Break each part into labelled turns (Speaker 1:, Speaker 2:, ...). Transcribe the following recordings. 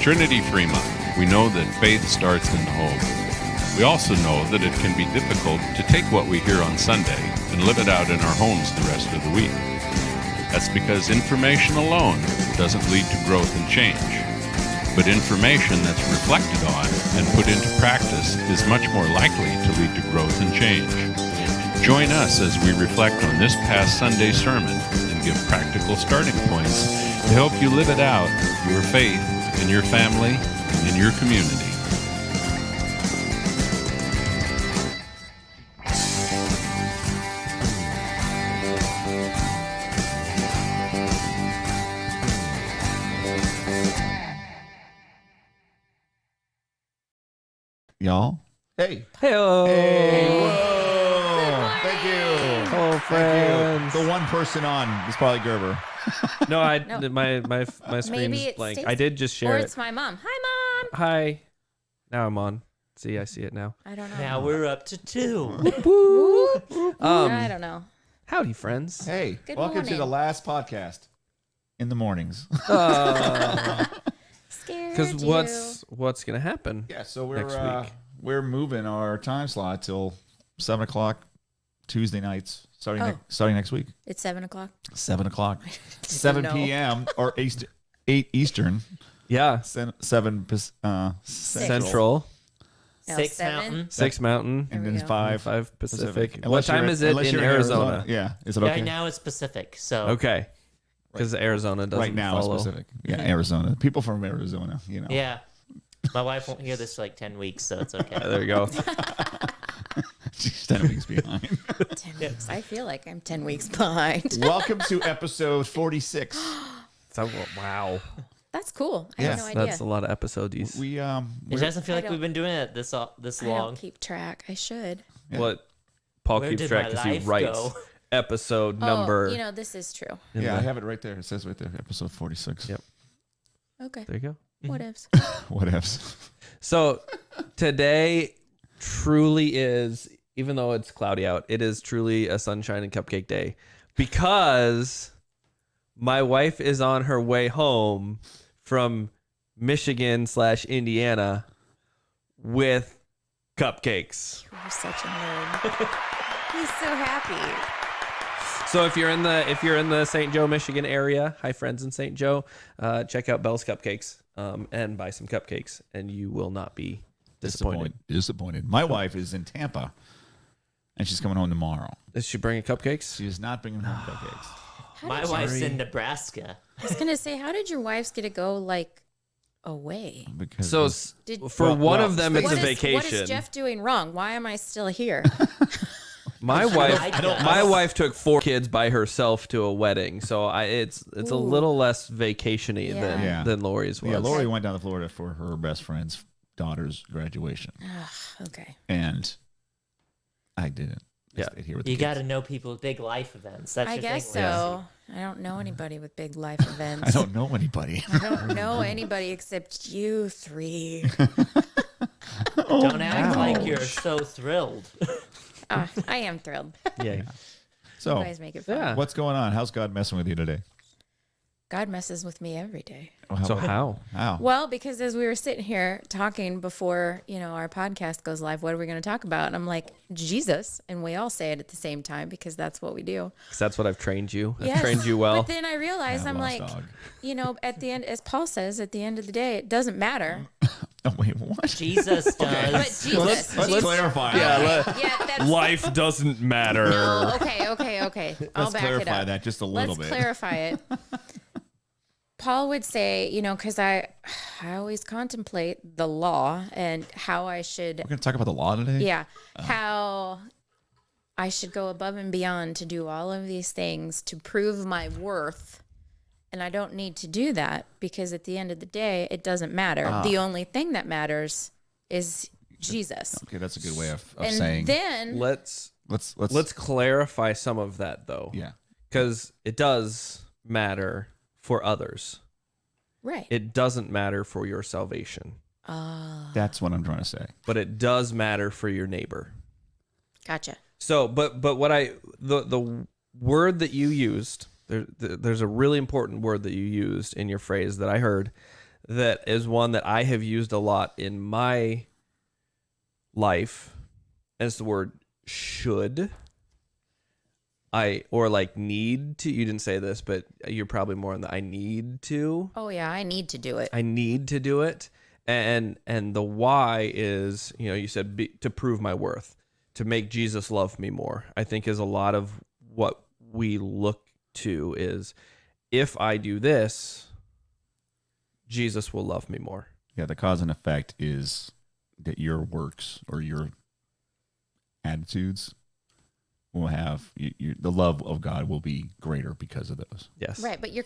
Speaker 1: Trinity Fremont, we know that faith starts in the home. We also know that it can be difficult to take what we hear on Sunday and live it out in our homes the rest of the week. That's because information alone doesn't lead to growth and change. But information that's reflected on and put into practice is much more likely to lead to growth and change. Join us as we reflect on this past Sunday's sermon and give practical starting points to help you live it out, your faith, in your family, and in your community.
Speaker 2: Y'all. Hey.
Speaker 3: Hey-o.
Speaker 2: Hey. Whoa. Thank you.
Speaker 3: Hello, friends.
Speaker 2: The one person on is probably Gerber.
Speaker 3: No,
Speaker 4: No.
Speaker 3: my screen's
Speaker 4: Maybe it's
Speaker 3: blank.
Speaker 4: Stacey.
Speaker 3: I did just share
Speaker 4: Or
Speaker 3: it.
Speaker 4: it's my mom. Hi, Mom.
Speaker 3: Hi. Now I'm on. See, I see it now.
Speaker 4: I don't know.
Speaker 5: Now we're up to 2.
Speaker 4: I don't know.
Speaker 3: Howdy, friends.
Speaker 2: Hey.
Speaker 4: Good
Speaker 2: welcome to
Speaker 4: morning.
Speaker 2: the last podcast in the mornings.
Speaker 4: Scared
Speaker 3: Because
Speaker 4: you.
Speaker 3: what's gonna happen?
Speaker 2: Yeah, so
Speaker 3: Next week.
Speaker 2: we're moving our time slot till 7 o'clock Tuesday nights starting next week.
Speaker 4: It's 7 o'clock.
Speaker 2: 7 o'clock. 7
Speaker 4: know.
Speaker 2: p.m. or 8 Eastern.
Speaker 3: Yeah.
Speaker 2: 7
Speaker 3: Central.
Speaker 4: No,
Speaker 5: 6
Speaker 4: 7.
Speaker 5: Mountain.
Speaker 3: 6 Mountain.
Speaker 4: There
Speaker 2: and
Speaker 4: we
Speaker 2: then
Speaker 4: go.
Speaker 2: 5
Speaker 3: Pacific. What
Speaker 2: Unless
Speaker 3: time
Speaker 2: you're-
Speaker 3: is it
Speaker 2: unless
Speaker 3: in
Speaker 2: you're
Speaker 3: Arizona?
Speaker 2: Yeah, is it okay?
Speaker 5: Right now it's Pacific, so
Speaker 3: Okay. Because Arizona doesn't
Speaker 2: Right now
Speaker 3: follow.
Speaker 2: it's Pacific. Yeah, Arizona. People from Arizona, you know.
Speaker 5: yeah. My wife won't hear this for like 10 weeks, so it's okay.
Speaker 3: There you go.
Speaker 2: She's 10 weeks behind.
Speaker 4: 10 weeks. I feel like I'm 10 weeks behind.
Speaker 2: Welcome to episode 46.
Speaker 3: Wow.
Speaker 4: That's cool. I
Speaker 2: Yes,
Speaker 4: had no idea.
Speaker 3: That's a lot of episodes.
Speaker 2: We
Speaker 5: It doesn't feel
Speaker 4: I
Speaker 5: like
Speaker 4: don't-
Speaker 5: we've been doing it this
Speaker 4: I
Speaker 5: long.
Speaker 4: don't keep track. I should.
Speaker 2: Yeah.
Speaker 3: What Paul
Speaker 5: Where
Speaker 3: keeps
Speaker 5: did
Speaker 3: track
Speaker 5: my
Speaker 3: because he
Speaker 5: life
Speaker 3: writes
Speaker 5: go?
Speaker 3: episode number.
Speaker 4: Oh, you know, this is true.
Speaker 3: in
Speaker 2: Yeah,
Speaker 3: the-
Speaker 2: I have it right there. It says right there, episode 46.
Speaker 3: Yep.
Speaker 4: Okay.
Speaker 3: There you go.
Speaker 4: What ifs?
Speaker 2: What ifs?
Speaker 3: So today truly is, even though it's cloudy out, it is truly a sunshine and cupcake day because my wife is on her way home from Michigan/Indiana with cupcakes.
Speaker 4: You're such a nerd. He's so happy.
Speaker 3: So if you're in the St. Joe, Michigan area, hi friends in St. Joe, check out Bell's Cupcakes and buy some cupcakes, and you will not be disappointed.
Speaker 2: Disappointed. My wife is in Tampa, and she's coming home tomorrow.
Speaker 3: Is she bringing cupcakes?
Speaker 2: She is not bringing home cupcakes.
Speaker 4: How
Speaker 5: My
Speaker 4: did you-
Speaker 5: wife's in Nebraska.
Speaker 4: I was gonna say, how did your wives get to go like away?
Speaker 2: Because
Speaker 3: So
Speaker 4: Did-
Speaker 3: for
Speaker 2: Well,
Speaker 3: one
Speaker 2: well,
Speaker 3: of them, it's
Speaker 4: What
Speaker 3: a
Speaker 4: is-
Speaker 3: vacation.
Speaker 4: What is Jeff doing wrong? Why am I still here?
Speaker 3: My wife,
Speaker 5: I don't-
Speaker 3: my wife took 4 kids by herself to a wedding, so it's a
Speaker 4: Ooh.
Speaker 3: little less vacationy
Speaker 4: Yeah.
Speaker 3: than Lori's was.
Speaker 2: yeah, Lori went down to Florida for her best friend's daughter's graduation,
Speaker 4: Okay.
Speaker 2: and I didn't. I
Speaker 3: Yeah.
Speaker 2: stayed here with the
Speaker 5: You got
Speaker 2: kids.
Speaker 5: to know people with big life events. That's
Speaker 4: I
Speaker 5: your
Speaker 4: guess
Speaker 5: thing, Lindsay.
Speaker 4: so. I don't know anybody with big life events.
Speaker 2: I don't know anybody.
Speaker 4: I don't know anybody except you 3.
Speaker 5: Don't act like
Speaker 2: ouch.
Speaker 5: you're so thrilled.
Speaker 4: I am thrilled.
Speaker 3: Yeah.
Speaker 4: You
Speaker 2: So,
Speaker 4: guys make it fun.
Speaker 3: Yeah.
Speaker 2: what's going on? How's God messing with you today?
Speaker 4: God messes with me every day.
Speaker 2: Well,
Speaker 3: So how?
Speaker 2: How?
Speaker 4: Well, because as we were sitting here talking before, our podcast goes live, what are we going to talk about? And I'm like, Jesus. And we all say it at the same time because that's what we do.
Speaker 3: 'Cause that's what I've trained you. I've
Speaker 4: Yes.
Speaker 3: trained you well.
Speaker 4: But then I realized,
Speaker 2: Yeah,
Speaker 4: I'm
Speaker 2: lost
Speaker 4: like,
Speaker 2: dog.
Speaker 4: at the end, as Paul says, at the end of the day, it doesn't matter.
Speaker 2: Oh, wait, what?
Speaker 5: Jesus does.
Speaker 4: But Jesus.
Speaker 2: Let's clarify.
Speaker 4: Okay, yeah, that's
Speaker 3: Life doesn't matter.
Speaker 4: No, okay. I'll
Speaker 2: Let's
Speaker 4: back it
Speaker 2: clarify
Speaker 4: up.
Speaker 2: that just a little
Speaker 4: Let's
Speaker 2: bit.
Speaker 4: clarify it. Paul would say, because I always contemplate the law and how I should,
Speaker 2: We're going to talk about the law today?
Speaker 4: how I should go above and beyond to do all of these things to prove my worth. And I don't need to do that because at the end of the day, it doesn't matter. The only thing that matters is Jesus.
Speaker 2: Okay, that's a good way of
Speaker 4: And
Speaker 2: saying.
Speaker 4: then
Speaker 3: Let's
Speaker 2: Let's
Speaker 3: clarify some of that though.
Speaker 2: yeah.
Speaker 3: Because it does matter for others.
Speaker 4: right.
Speaker 3: It doesn't matter for your salvation,
Speaker 2: That's what I'm trying to say.
Speaker 3: but it does matter for your neighbor.
Speaker 4: Gotcha.
Speaker 3: So, but what the word that you used, there's a really important word that you used in your phrase that I heard that is one that I have used a lot in my life, and it's the word should. Or like need to. You didn't say this, but you're probably more on the I need to.
Speaker 4: Oh yeah, I need to do it.
Speaker 3: I need to do it. And the why is, you said to prove my worth, to make Jesus love me more. I think is a lot of what we look to is, if I do this, Jesus will love me more.
Speaker 2: Yeah, the cause and effect is that your works or your attitudes will have the love of God will be greater because of those.
Speaker 3: Yes.
Speaker 4: Right, but you're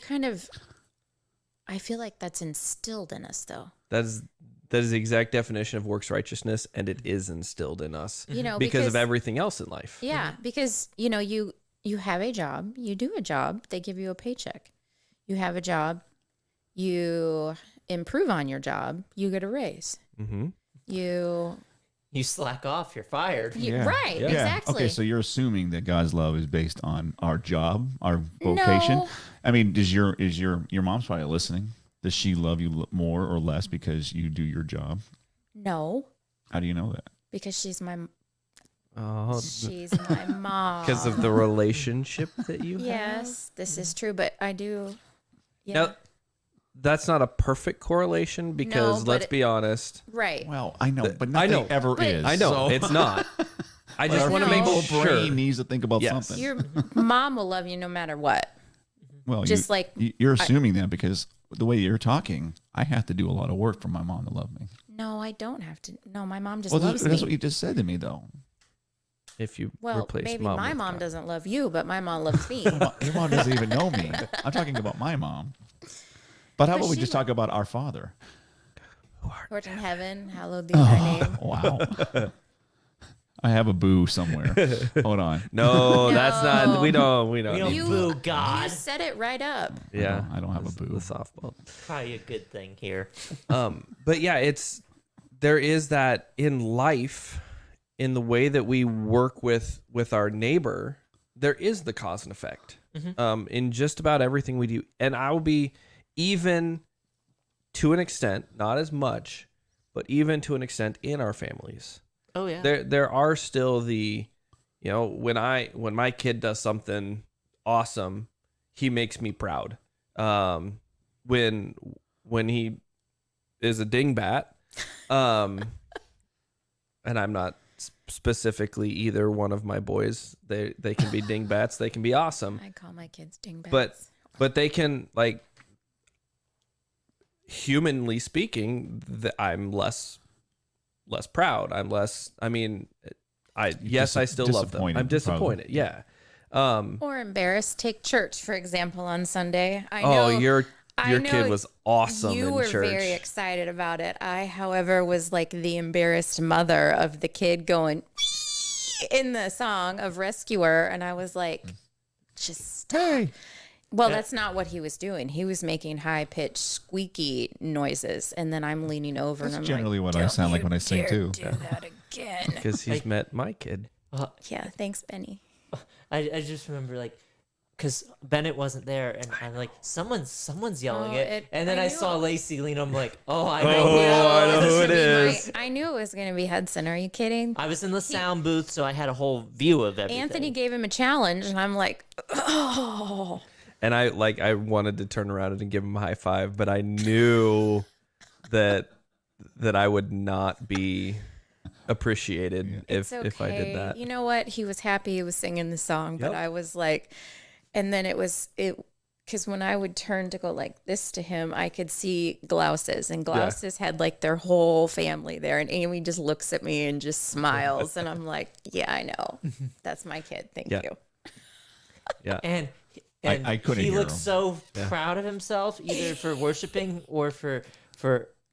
Speaker 4: I feel like that's instilled in us, though.
Speaker 3: That is the exact definition of works righteousness, and it is instilled in us because of everything else in life.
Speaker 4: Yeah, because you have a job, you do a job, they give you a paycheck. You have a job, you improve on your job, you get a raise.
Speaker 3: Mm-hmm.
Speaker 5: You slack off, you're fired.
Speaker 4: Right, exactly.
Speaker 2: Okay, so you're assuming that God's love is based on our job, our vocation.
Speaker 4: No.
Speaker 2: I mean, is your mom's probably listening? Does she love you more or less because you do your job?
Speaker 4: No,
Speaker 2: How do you know that?
Speaker 4: because she's my mom.
Speaker 3: Because of the relationship that you have.
Speaker 4: Yes, this is true, but I do. Yeah.
Speaker 3: Now, that's not a perfect correlation because
Speaker 4: but
Speaker 3: let's be honest.
Speaker 4: Right.
Speaker 2: Well, I know, but
Speaker 3: I
Speaker 2: nothing
Speaker 3: know.
Speaker 2: ever
Speaker 4: But-
Speaker 2: is.
Speaker 3: I know
Speaker 2: so-
Speaker 3: it's not. I just
Speaker 2: Our
Speaker 3: want to make
Speaker 2: feeble
Speaker 3: sure.
Speaker 2: brain needs to think about
Speaker 3: Yes.
Speaker 2: something.
Speaker 4: Your mom will love you no matter what.
Speaker 2: Well,
Speaker 4: Just like
Speaker 2: you're assuming that because the way you're talking, I have to do a lot of work for my mom to love me.
Speaker 4: No, I don't have to. No, my mom just
Speaker 2: Well,
Speaker 4: loves
Speaker 2: that's
Speaker 4: me.
Speaker 2: what you just said to me, though.
Speaker 3: If you
Speaker 4: Well,
Speaker 3: replace
Speaker 4: maybe
Speaker 3: mom
Speaker 4: my
Speaker 3: with
Speaker 4: mom
Speaker 3: God.
Speaker 4: doesn't love you, but my mom loves me.
Speaker 2: Your mom doesn't even know me. I'm talking about my mom. But how about we
Speaker 4: she
Speaker 2: just talk about our father?
Speaker 4: Who art in heaven, hallowed be thy name.
Speaker 2: Wow. I have a boo somewhere. Hold on.
Speaker 3: No, that's not. We don't.
Speaker 5: We don't
Speaker 4: You-
Speaker 5: boo
Speaker 4: You
Speaker 5: God.
Speaker 4: set it right up.
Speaker 3: Yeah,
Speaker 2: I don't have a
Speaker 3: the
Speaker 2: boo.
Speaker 3: softball.
Speaker 5: Probably a good thing here.
Speaker 3: But yeah, there is that in life, in the way that we work with our neighbor, there is the cause and effect in just about everything we do. And I will be, even to an extent, not as much, but even to an extent in our families.
Speaker 5: Oh yeah.
Speaker 3: There are still when my kid does something awesome, he makes me proud. When he is a dingbat, and I'm not specifically either one of my boys. They can be dingbats, they can be awesome,
Speaker 4: I call my kids dingbats.
Speaker 3: but they can, like, humanly speaking, I'm less proud. I'm less. I mean, I still love them. I'm disappointed.
Speaker 2: probably.
Speaker 3: Yeah.
Speaker 4: or embarrassed. Take church, for example, on Sunday. I know
Speaker 3: Oh, your
Speaker 4: I
Speaker 3: kid
Speaker 4: know
Speaker 3: was awesome
Speaker 4: You
Speaker 3: in
Speaker 4: were
Speaker 3: church.
Speaker 4: very excited about it. I, however, was like the embarrassed mother of the kid going in the song of Rescuer, and I was like, just stop.
Speaker 2: Hey.
Speaker 4: Well, that's not what he was doing. He was making high-pitched, squeaky noises, and then I'm leaning over
Speaker 2: That's
Speaker 4: and I'm
Speaker 2: generally
Speaker 4: like,
Speaker 2: what I sound like when I sing
Speaker 4: dare
Speaker 2: too.
Speaker 4: do that again.
Speaker 3: Because he's met my kid.
Speaker 4: Yeah, thanks, Benny.
Speaker 5: I just remember, like, because Bennett wasn't there, and I'm like, someone's yelling it. And then
Speaker 4: I
Speaker 5: I
Speaker 4: knew
Speaker 5: saw
Speaker 4: it.
Speaker 5: Lacey lean. I'm like, oh, I
Speaker 3: Oh,
Speaker 5: know.
Speaker 3: I know
Speaker 4: This
Speaker 3: who
Speaker 4: should
Speaker 3: it
Speaker 4: be
Speaker 3: is.
Speaker 4: I knew it was going to be Hudson. Are you kidding?
Speaker 5: I was in the sound booth, so I had a whole view of everything.
Speaker 4: Anthony gave him a challenge, and I'm like, oh.
Speaker 3: And I wanted to turn around and give him a high five, but I knew that I would not be appreciated if I did that.
Speaker 4: You know what? He was happy he was singing the song, but
Speaker 3: Yep.
Speaker 4: I was like, and then it because when I would turn to go like this to him, I could see Glouses, and Glouses had like their whole family there, and Amy just looks at me and just smiles, and I'm like, yeah, I know, that's my kid. Thank
Speaker 3: Yeah.
Speaker 4: you.
Speaker 3: Yeah.
Speaker 5: And
Speaker 2: I couldn't
Speaker 5: he
Speaker 2: hear
Speaker 5: looked
Speaker 2: him.
Speaker 5: so proud of himself, either for worshiping or for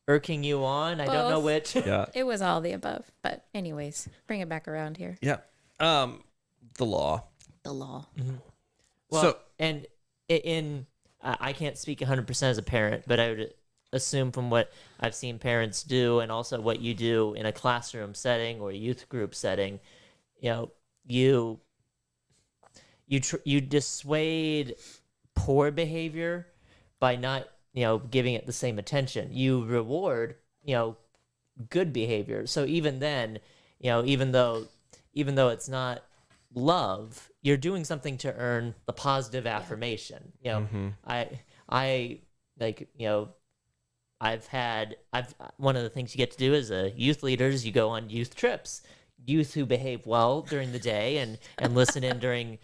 Speaker 5: irking you on. I don't know
Speaker 4: Both.
Speaker 5: which.
Speaker 3: Yeah.
Speaker 4: It was all the above, but anyways, bring it back around here.
Speaker 3: Yeah. The law.
Speaker 4: The law.
Speaker 5: Well,
Speaker 3: So-
Speaker 5: and I can't speak 100% as a parent, but I would assume from what I've seen parents do, and also what you do in a classroom setting or a youth group setting, you dissuade poor behavior by not giving it the same attention. You reward, good behavior. So even then, even though it's not love, you're doing something to earn the positive affirmation. I've one of the things you get to do as a youth leader is you go on youth trips. Youth who behave well during the day and listen in during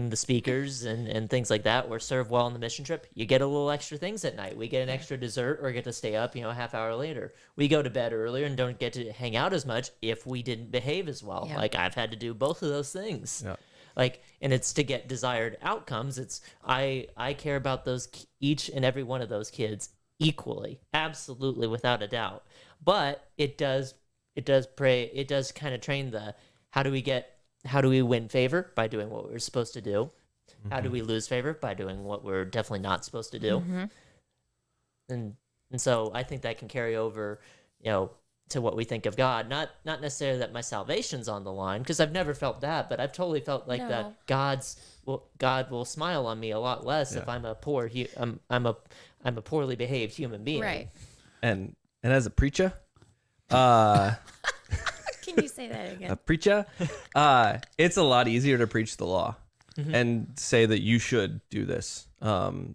Speaker 5: the speakers and things like that, or serve well on the mission trip, you get a little extra things at night. We get an extra dessert or get to stay up, a half hour later. We go to bed earlier and don't get to hang out as much if we didn't behave as well.
Speaker 4: Yeah.
Speaker 5: Like, I've had to do both of those things.
Speaker 3: Yeah.
Speaker 5: And it's to get desired outcomes. It's I care about each and every one of those kids equally, absolutely, without a doubt. But it does kind of train how do we win favor? By doing what we're supposed to do. Mm-hmm. How do we lose favor? By doing what we're definitely not supposed to do. Mm-hmm. And so I think that can carry over, to what we think of God. Not necessarily that my salvation's on the line, because I've never felt that, but I've totally felt like that God will smile on me a lot less if I'm a I'm a poorly behaved human being.
Speaker 4: Right.
Speaker 3: And as a preacher,
Speaker 4: Can you say that again?
Speaker 3: a preacher, it's a lot easier to preach the law and say that you should do this.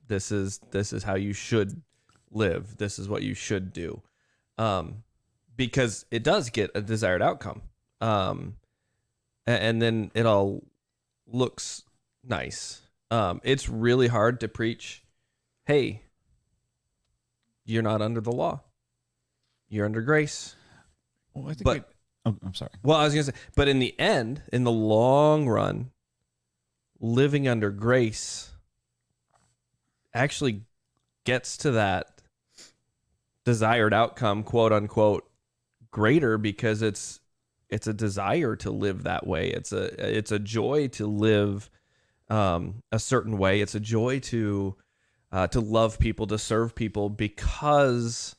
Speaker 3: This is how you should live. This is what you should do. Because it does get a desired outcome. And then it all looks nice. It's really hard to preach, hey, you're not under the law. You're under grace.
Speaker 2: Well, I think I'm sorry.
Speaker 3: Well, I was going to say, but in the end, in the long run, living under grace actually gets to that desired outcome, quote unquote, greater, because it's a desire to live that way. It's a joy to live a certain way. It's a joy to love people, to serve people, because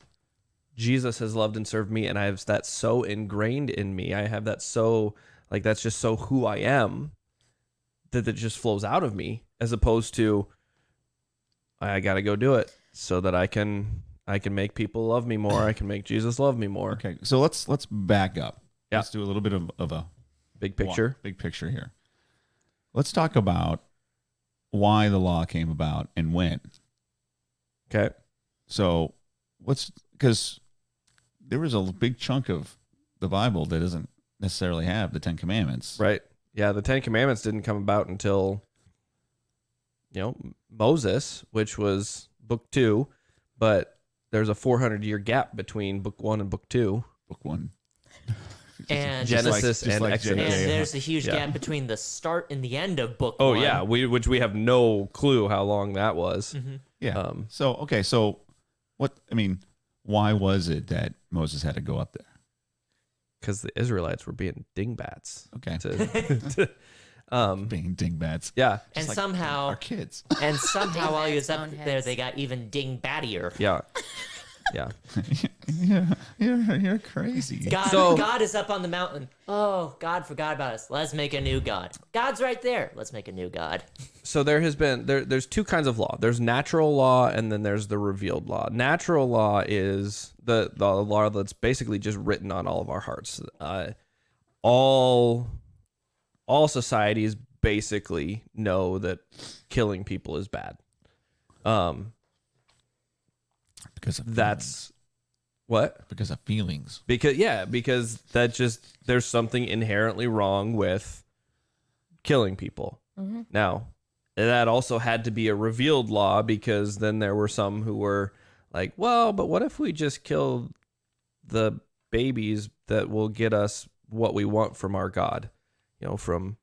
Speaker 3: Jesus has loved and served me, and I have that so ingrained in me. I have that so, that's just so who I am, that it just flows out of me, as opposed to I got to go do it so that I can make people love me more. I can make Jesus love me more.
Speaker 2: Okay, so let's back up.
Speaker 3: Yeah.
Speaker 2: Let's do a little bit of a
Speaker 3: Big picture.
Speaker 2: Big picture here. Let's talk about why the law came about and when.
Speaker 3: Okay.
Speaker 2: So because there was a big chunk of the Bible that doesn't necessarily have the 10 Commandments.
Speaker 3: Right. Yeah, the 10 Commandments didn't come about until, Moses, which was book 2, but there's a 400-year gap between book 1 and book 2.
Speaker 2: Book 1.
Speaker 5: And
Speaker 3: Genesis and
Speaker 2: like
Speaker 3: Exodus.
Speaker 5: And there's a huge gap between the start and the end of book 1.
Speaker 3: Oh, yeah, which we have no clue how long that was.
Speaker 5: Mm-hmm.
Speaker 2: Yeah. So why was it that Moses had to go up there?
Speaker 3: Because the Israelites were being dingbats.
Speaker 2: Okay. Being dingbats.
Speaker 3: Yeah.
Speaker 5: And
Speaker 2: Like
Speaker 5: somehow
Speaker 2: our kids.
Speaker 5: And somehow while he was up
Speaker 4: Boneheads.
Speaker 5: there, they got even dingbattier.
Speaker 3: Yeah. Yeah.
Speaker 2: You're crazy.
Speaker 5: God is up on the mountain. Oh, God forgot about us. Let's make a new God. God's right there. Let's make a new God.
Speaker 3: So there's two kinds of law. There's natural law, and then there's the revealed law. Natural law is the law that's basically just written on all of our hearts. All societies basically know that killing people is bad.
Speaker 2: Because of
Speaker 3: That's what?
Speaker 2: because of feelings.
Speaker 3: Because there's something inherently wrong with killing people.
Speaker 4: Mm-hmm.
Speaker 3: Now, that also had to be a revealed law, because then there were some who were like, well, but what if we just kill the babies that will get us what we want from our God? From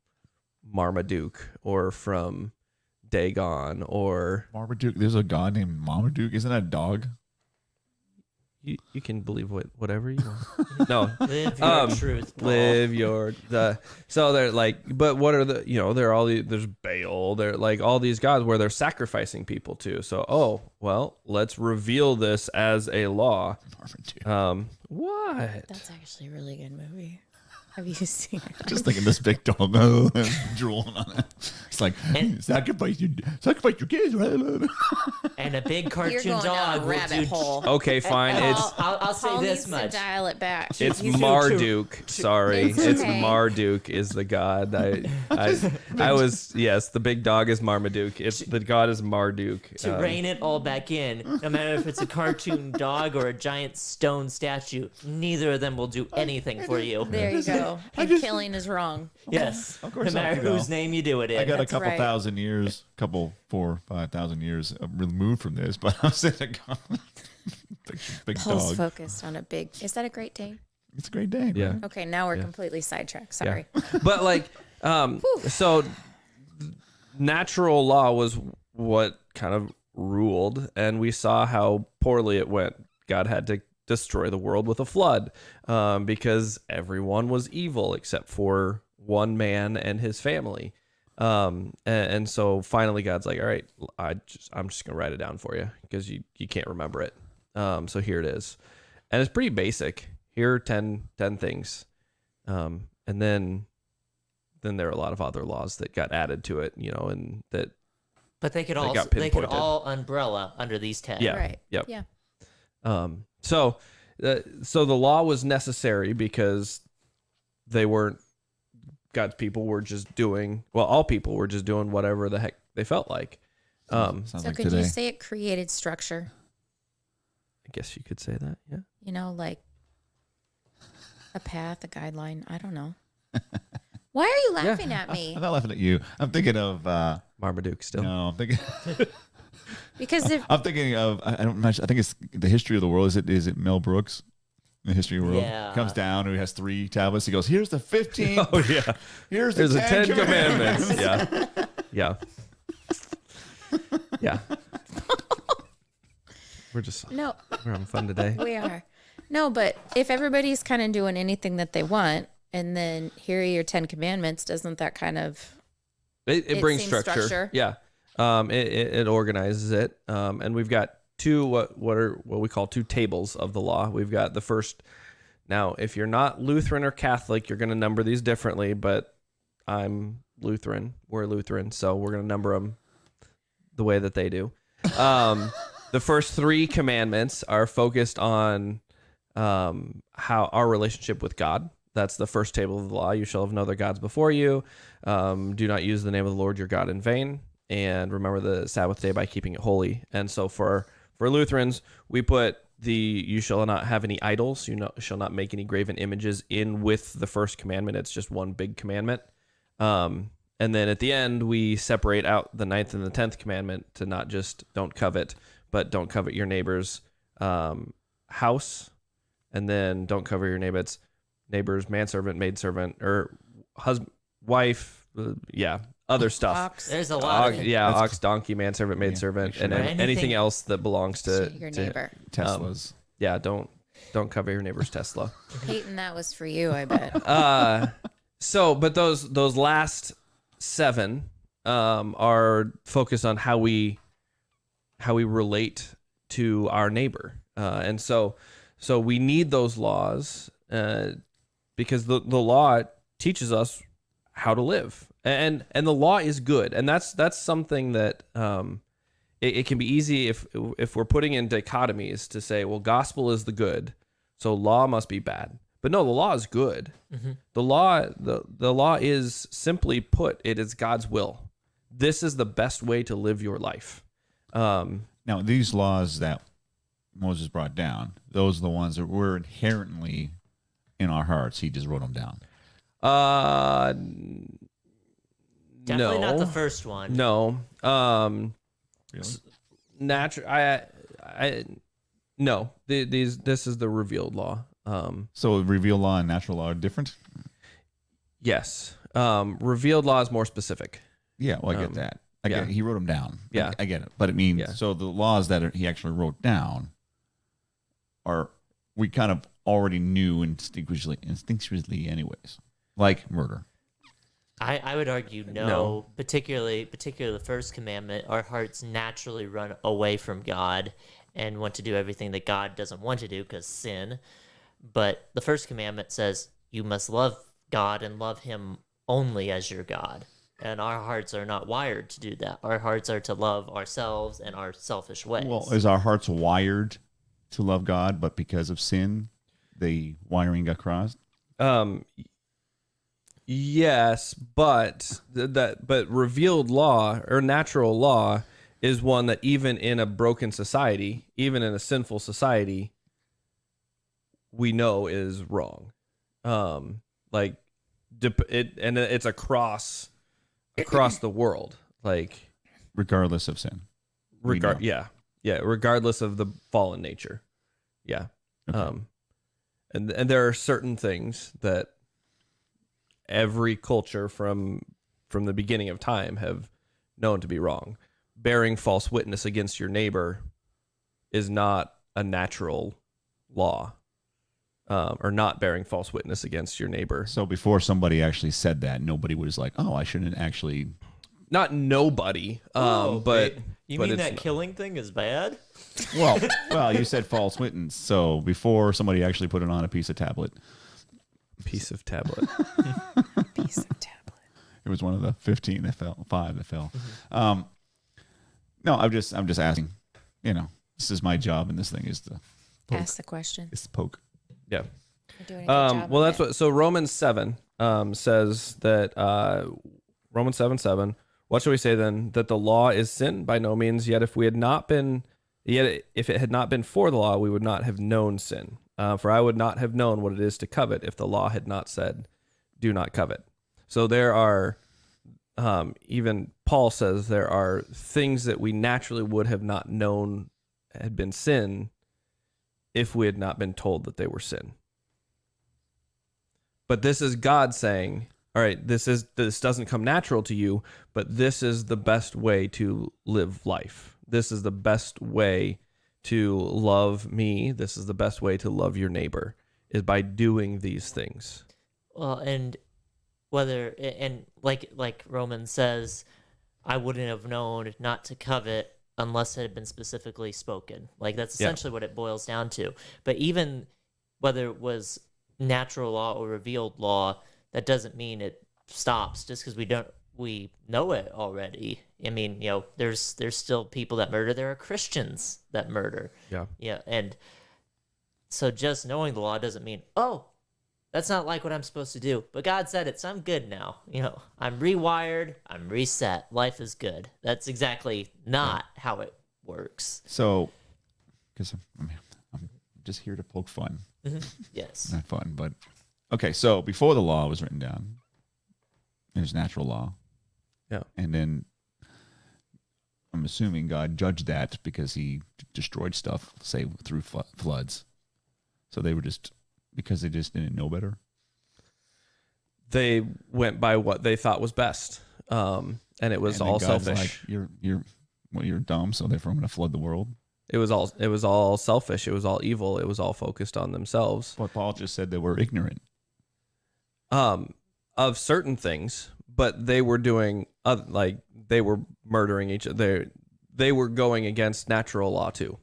Speaker 3: Marmaduke or from Dagon or...
Speaker 2: Marmaduke. There's a god named Marmaduke. Isn't that a dog?
Speaker 3: You can believe whatever you want. No.
Speaker 5: Live your truth, Paul.
Speaker 3: Live your... So they're like, but what are the... there are all these... There's Baal. They're like all these gods where they're sacrificing people to. So, let's reveal this as a law.
Speaker 2: Marmaduke.
Speaker 3: What?
Speaker 4: That's actually a really good movie. Have you seen it?
Speaker 2: Just thinking this big dog drooling on it. It's like
Speaker 5: And-
Speaker 2: sacrifice your kids.
Speaker 5: And a big
Speaker 4: You're
Speaker 5: cartoon
Speaker 4: going down
Speaker 5: dog
Speaker 4: a
Speaker 5: will
Speaker 4: rabbit
Speaker 5: do.
Speaker 4: hole.
Speaker 3: Okay, fine.
Speaker 5: And
Speaker 3: It's
Speaker 5: I'll say
Speaker 4: Paul
Speaker 5: this
Speaker 4: needs to
Speaker 5: much.
Speaker 4: dial it back.
Speaker 3: it's
Speaker 5: he's doing
Speaker 3: Marduk. Sorry,
Speaker 4: It's
Speaker 3: it's
Speaker 4: okay.
Speaker 3: Marduk is the god. I was yes. The big dog is Marmaduke. It's the god is Marduk.
Speaker 5: To rein it all back in, no matter if it's a cartoon dog or a giant stone statue, neither of them will do anything for you.
Speaker 4: There you go. And killing is wrong.
Speaker 5: Yes,
Speaker 2: Of course
Speaker 5: no
Speaker 2: I
Speaker 5: matter
Speaker 2: know.
Speaker 5: whose name you do it in.
Speaker 2: I got a
Speaker 4: That's
Speaker 2: couple
Speaker 4: right.
Speaker 2: thousand years, 5,000 years removed from this, but I'm saying big
Speaker 4: Paul's
Speaker 2: dog.
Speaker 4: focused on a big. Is that a Great Dane?
Speaker 2: It's a great day.
Speaker 3: Yeah.
Speaker 2: man.
Speaker 4: Okay, now we're completely sidetracked. Sorry.
Speaker 3: But like, so natural law was what kind of ruled, and we saw how poorly it went. God had to destroy the world with a flood because everyone was evil except for one man and his family. And so finally God's like, all right, I'm just gonna write it down for you because you can't remember it. So here it is, and it's pretty basic. Here are 10 things, and then there are a lot of other laws that got added to it, and that
Speaker 5: But they could
Speaker 3: They
Speaker 5: all
Speaker 3: got
Speaker 5: they could
Speaker 3: pinpointed.
Speaker 5: all umbrella under these 10.
Speaker 3: Yeah.
Speaker 4: Right.
Speaker 3: Yep.
Speaker 4: Yeah.
Speaker 3: So the law was necessary because they weren't God's people were just doing all people were just doing whatever the heck they felt like.
Speaker 2: Sounds
Speaker 4: So
Speaker 2: like
Speaker 4: could
Speaker 2: today.
Speaker 4: you say it created structure?
Speaker 3: I guess you could say that. Yeah.
Speaker 4: Like a path, a guideline. I don't know. Why are you laughing at me?
Speaker 2: I'm not laughing at you. I'm thinking of
Speaker 3: Marmaduke still.
Speaker 2: no. I'm thinking.
Speaker 4: Because if
Speaker 2: I'm thinking of. I don't. I think it's the history of the world. Is it Mel Brooks? The history of the world
Speaker 5: Yeah.
Speaker 2: comes down and he has 3 tablets. He goes, "Here's the 15.
Speaker 3: Oh yeah.
Speaker 2: Here's the
Speaker 3: There's the
Speaker 2: 10
Speaker 3: 10 commandments. Yeah. Yeah. We're having fun today.
Speaker 4: we are. No, but if everybody's kind of doing anything that they want, and then here are your 10 commandments, doesn't that kind of
Speaker 3: It brings
Speaker 4: seems
Speaker 3: structure. Yeah. It organizes it. And we've got two what we call 2 tables of the law. We've got the first. Now, if you're not Lutheran or Catholic, you're going to number these differently, but I'm Lutheran. We're Lutheran, so we're going to number them the way that they do. The first 3 commandments are focused on how our relationship with God. That's the first table of the law. You shall have no other gods before you. Do not use the name of the Lord your God in vain. And remember the Sabbath day by keeping it holy. And so for Lutherans, we put you shall not have any idols. You shall not make any graven images in with the first commandment. It's just one big commandment. And then at the end, we separate out the 9th and the 10th commandment to not just don't covet, but don't covet your neighbor's house. And then don't covet your neighbor's manservant, maidservant, or husband, wife, other stuff.
Speaker 4: ox?
Speaker 5: There's a lot of
Speaker 3: Ox, donkey, manservant, maidservant,
Speaker 2: sure.
Speaker 3: and then
Speaker 5: Anything-
Speaker 3: anything else that belongs to
Speaker 4: Your neighbor.
Speaker 2: Teslas.
Speaker 3: Yeah, don't cover your neighbor's Tesla.
Speaker 4: Peyton, that was for you, I bet.
Speaker 3: But those last 7 are focused on how we relate to our neighbor, and so we need those laws because the law teaches us how to live, and the law is good, and that's something that it can be easy if we're putting in dichotomies to say, well, gospel is the good, so law must be bad. But no, the law is good. Mm-hmm. The law is, simply put, it is God's will. This is the best way to live your life.
Speaker 2: Now, these laws that Moses brought down, those are the ones that were inherently in our hearts. He just wrote them down.
Speaker 5: Definitely
Speaker 3: no,
Speaker 5: not the first one.
Speaker 3: No.
Speaker 2: Really?
Speaker 3: No. This is the revealed law.
Speaker 2: So revealed law and natural law are different?
Speaker 3: Yes. Revealed law is more specific.
Speaker 2: Yeah, well, I get that. I get
Speaker 3: yeah.
Speaker 2: it. He wrote them down.
Speaker 3: Yeah.
Speaker 2: I get it. But it means,
Speaker 3: Yeah.
Speaker 2: so the laws that he actually wrote down we kind of already knew instinctually anyways, like murder.
Speaker 5: I would argue no. Particularly the first commandment. Our hearts naturally run away from God and want to do everything that God doesn't want to do because sin. But the first commandment says you must love God and love him only as your God. And our hearts are not wired to do that. Our hearts are to love ourselves and our selfish ways.
Speaker 2: Well, is our hearts wired to love God, but because of sin, the wiring got crossed?
Speaker 3: Yes, but but revealed law or natural law is one that even in a broken society, even in a sinful society, we know is wrong. Like it's across the world, like
Speaker 2: Regardless of sin. We know.
Speaker 3: regardless of the fallen nature. Yeah.
Speaker 2: Okay.
Speaker 3: And there are certain things that every culture from the beginning of time have known to be wrong. Bearing false witness against your neighbor is not a natural law, or not bearing false witness against your neighbor.
Speaker 2: So before somebody actually said that, nobody was like, "Oh, I shouldn't actually."
Speaker 3: Not nobody, but
Speaker 5: you
Speaker 3: but
Speaker 5: mean
Speaker 3: it's
Speaker 5: that killing thing is bad?
Speaker 2: Well, you said false witness. So before somebody actually put it on a piece of tablet,
Speaker 3: piece of tablet.
Speaker 4: Piece of tablet.
Speaker 2: it was one of the 15 that fell, 5 that fell. No, I'm just asking. You know, this is my job, and this thing is to
Speaker 4: Ask the question.
Speaker 2: it's to poke.
Speaker 3: Yeah.
Speaker 4: You're doing a good job
Speaker 3: Well,
Speaker 4: of
Speaker 3: that's
Speaker 4: it.
Speaker 3: what. So Romans 7 says that Romans 7:7. What shall we say then? That the law is sin? By no means. Yet if it had not been for the law, we would not have known sin. For I would not have known what it is to covet if the law had not said, "Do not covet." So there are, even Paul says, there are things that we naturally would have not known had been sin if we had not been told that they were sin. But this is God saying, all right, this doesn't come natural to you, but this is the best way to live life. This is the best way to love me. This is the best way to love your neighbor, is by doing these things.
Speaker 5: Well, and like Romans says, I wouldn't have known not to covet unless it had been specifically spoken. Like that's essentially what it boils down to. But even whether it was natural law or revealed law, that doesn't mean it stops just because we know it already. I mean, you know, there's still people that murder. There are Christians that murder. Yeah. And so just knowing the law doesn't mean, oh, that's not like what I'm supposed to do. But God said it, so I'm good now. You know, I'm rewired. I'm reset. Life is good. That's exactly not how it works.
Speaker 2: So, because I'm just here to poke fun.
Speaker 5: Yes.
Speaker 2: Not fun, but okay. So before the law was written down, there's natural law.
Speaker 3: Yeah.
Speaker 2: And then I'm assuming God judged that because he destroyed stuff, say through floods. So they were because they just didn't know better.
Speaker 3: They went by what they thought was best, and it was
Speaker 2: And
Speaker 3: all
Speaker 2: then God's
Speaker 3: selfish.
Speaker 2: Like, you're dumb, so therefore I'm going to flood the world.
Speaker 3: It was all selfish. It was all evil. It was all focused on themselves.
Speaker 2: But Paul just said they were ignorant.
Speaker 3: Of certain things, but they were doing they were murdering each other. They were going against natural law too.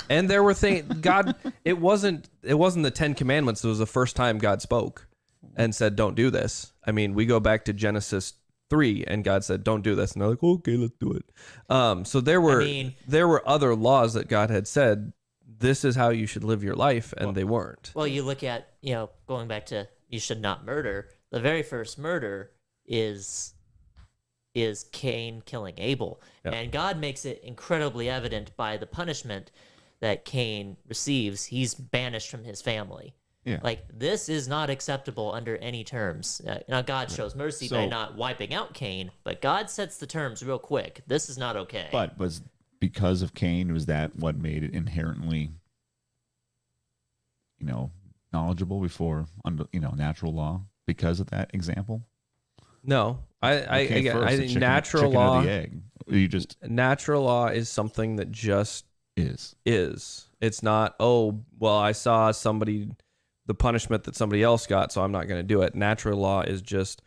Speaker 3: And there were things God. It wasn't the 10 Commandments. It was the first time God spoke and said, "Don't do this." I mean, we go back to Genesis 3, and God said, "Don't do this," and they're like, "Okay, let's do it." So there were other laws that God had said, "This is how you should live your life," and they weren't.
Speaker 5: Well, you look at, you know, going back to you should not murder. The very first murder is Cain killing Abel.
Speaker 3: Yeah.
Speaker 5: And God makes it incredibly evident by the punishment that Cain receives. He's banished from his family.
Speaker 2: Yeah.
Speaker 5: Like, this is not acceptable under any terms. Now, God shows mercy by not wiping out Cain, but God sets the terms real quick. This is not okay.
Speaker 2: But was because of Cain, was that what made it inherently, knowledgeable before, natural law? Because of that example?
Speaker 3: No, I think
Speaker 2: chicken
Speaker 3: natural
Speaker 2: or
Speaker 3: law.
Speaker 2: the egg? You just
Speaker 3: Natural law is something that just
Speaker 2: is.
Speaker 3: It's not, oh, well, I saw the punishment that somebody else got, so I'm not going to do it. Natural law is just,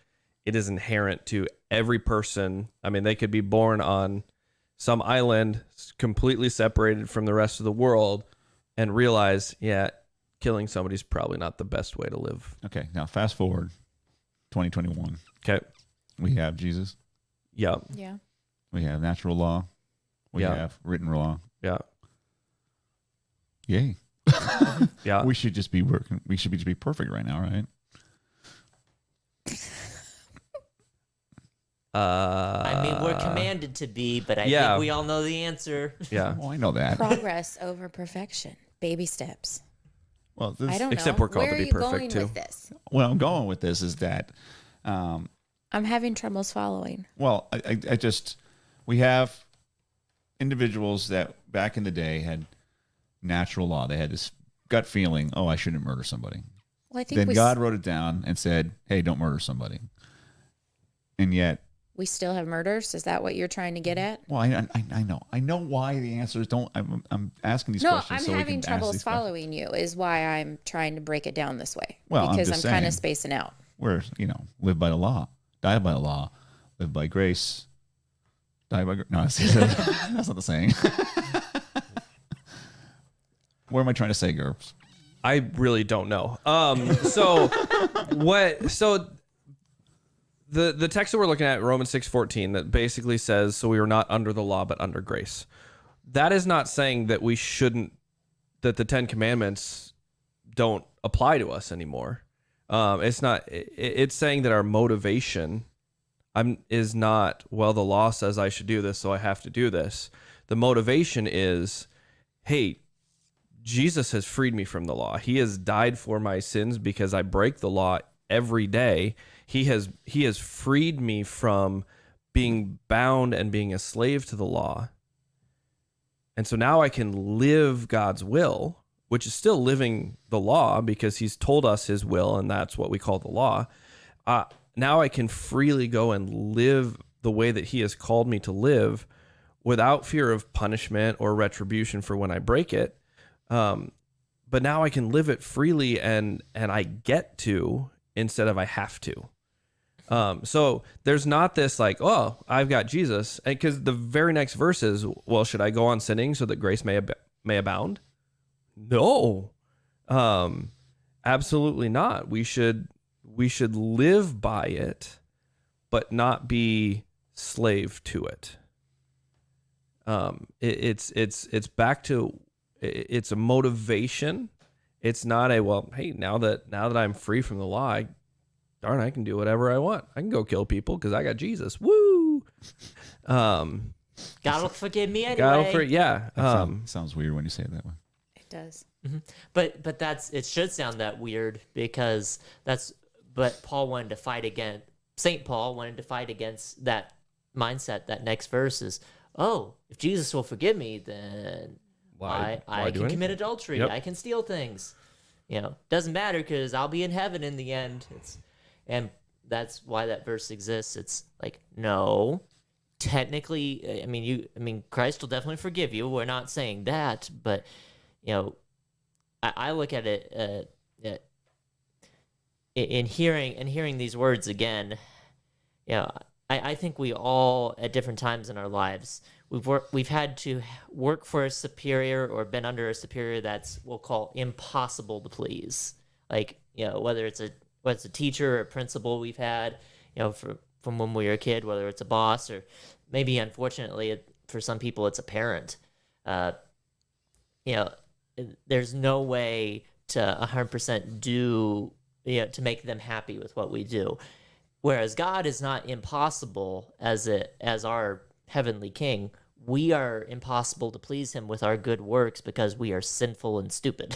Speaker 3: it is inherent to every person. I mean, they could be born on some island completely separated from the rest of the world and realize, killing somebody's probably not the best way to live.
Speaker 2: Okay, now fast forward 2021.
Speaker 3: Okay.
Speaker 2: We have Jesus.
Speaker 3: Yeah.
Speaker 4: Yeah.
Speaker 2: We have natural law. We
Speaker 3: Yeah.
Speaker 2: have written law.
Speaker 3: Yeah.
Speaker 2: Yay.
Speaker 3: Yeah.
Speaker 2: We should just be working. We should just be perfect right now, right?
Speaker 5: I mean, we're commanded to be, but I
Speaker 3: yeah.
Speaker 5: think we all know the answer.
Speaker 3: Yeah.
Speaker 2: Oh, I know that.
Speaker 4: Progress over perfection. Baby steps.
Speaker 2: Well,
Speaker 4: I don't know.
Speaker 3: Except we're called
Speaker 4: Where
Speaker 3: to be
Speaker 4: are you
Speaker 3: perfect,
Speaker 4: going
Speaker 3: too.
Speaker 4: with this?
Speaker 2: where I'm going with this is that,
Speaker 4: I'm having troubles following.
Speaker 2: well, I just, we have individuals that back in the day had natural law. They had this gut feeling, oh, I shouldn't murder somebody.
Speaker 4: Well, I think
Speaker 2: Then God wrote it down and said, hey, don't murder somebody. And yet,
Speaker 4: we still have murders. Is that what you're trying to get at?
Speaker 2: well, I know why the answers don't. I'm asking these
Speaker 4: No,
Speaker 2: questions.
Speaker 4: I'm
Speaker 2: so we
Speaker 4: having
Speaker 2: can ask
Speaker 4: troubles
Speaker 2: these questions.
Speaker 4: following you. Is why I'm trying to break it down this way.
Speaker 2: Well, I'm
Speaker 4: because
Speaker 2: just
Speaker 4: I'm kind
Speaker 2: saying.
Speaker 4: of spacing out.
Speaker 2: Where live by the law, die by the law, live by grace, die by no, that's not the saying. What am I trying to say, Gerbs?
Speaker 3: I really don't know. So what? So the text that we're looking at, Romans 6:14, that basically says, "So we are not under the law, but under grace." That is not saying that we shouldn't, that the 10 Commandments don't apply to us anymore. It's not. It's saying that our motivation is not, well, the law says I should do this, so I have to do this. The motivation is, hey, Jesus has freed me from the law. He has died for my sins because I break the law every day. He has freed me from being bound and being a slave to the law. And so now I can live God's will, which is still living the law because he's told us his will, and that's what we call the law. Now I can freely go and live the way that he has called me to live without fear of punishment or retribution for when I break it. But now I can live it freely and I get to instead of I have to. So there's not this like, oh, I've got Jesus. And because the very next verse is, well, should I go on sinning so that grace may abound? No, absolutely not. We should live by it, but not be slave to it. It's back to, it's a motivation. It's not a, well, hey, now that I'm free from the law, I can do whatever I want. I can go kill people because I got Jesus. Woo!
Speaker 5: God will forgive me anyway.
Speaker 3: Yeah.
Speaker 2: Sounds weird when you say it that way.
Speaker 4: It does.
Speaker 5: Mm-hmm. But it should sound that weird because but Paul wanted to fight against, St. Paul wanted to fight against that mindset. That next verse is, oh, if Jesus will forgive me, then
Speaker 3: Why
Speaker 5: I
Speaker 3: do
Speaker 5: can
Speaker 3: anything?
Speaker 5: commit adultery.
Speaker 3: Yep.
Speaker 5: I can steal things. Doesn't matter because I'll be in heaven in the end. And that's why that verse exists. It's like, no, technically, I mean, Christ will definitely forgive you. We're not saying that, but I look at it in hearing these words again. I think we all at different times in our lives we've had to work for a superior or been under a superior that's we'll call impossible to please. Like whether it's a teacher or a principal we've had, from when we were a kid, whether it's a boss or maybe unfortunately for some people it's a parent. There's no way to 100% do to make them happy with what we do. Whereas God is not impossible as our heavenly King. We are impossible to please him with our good works because we are sinful and stupid.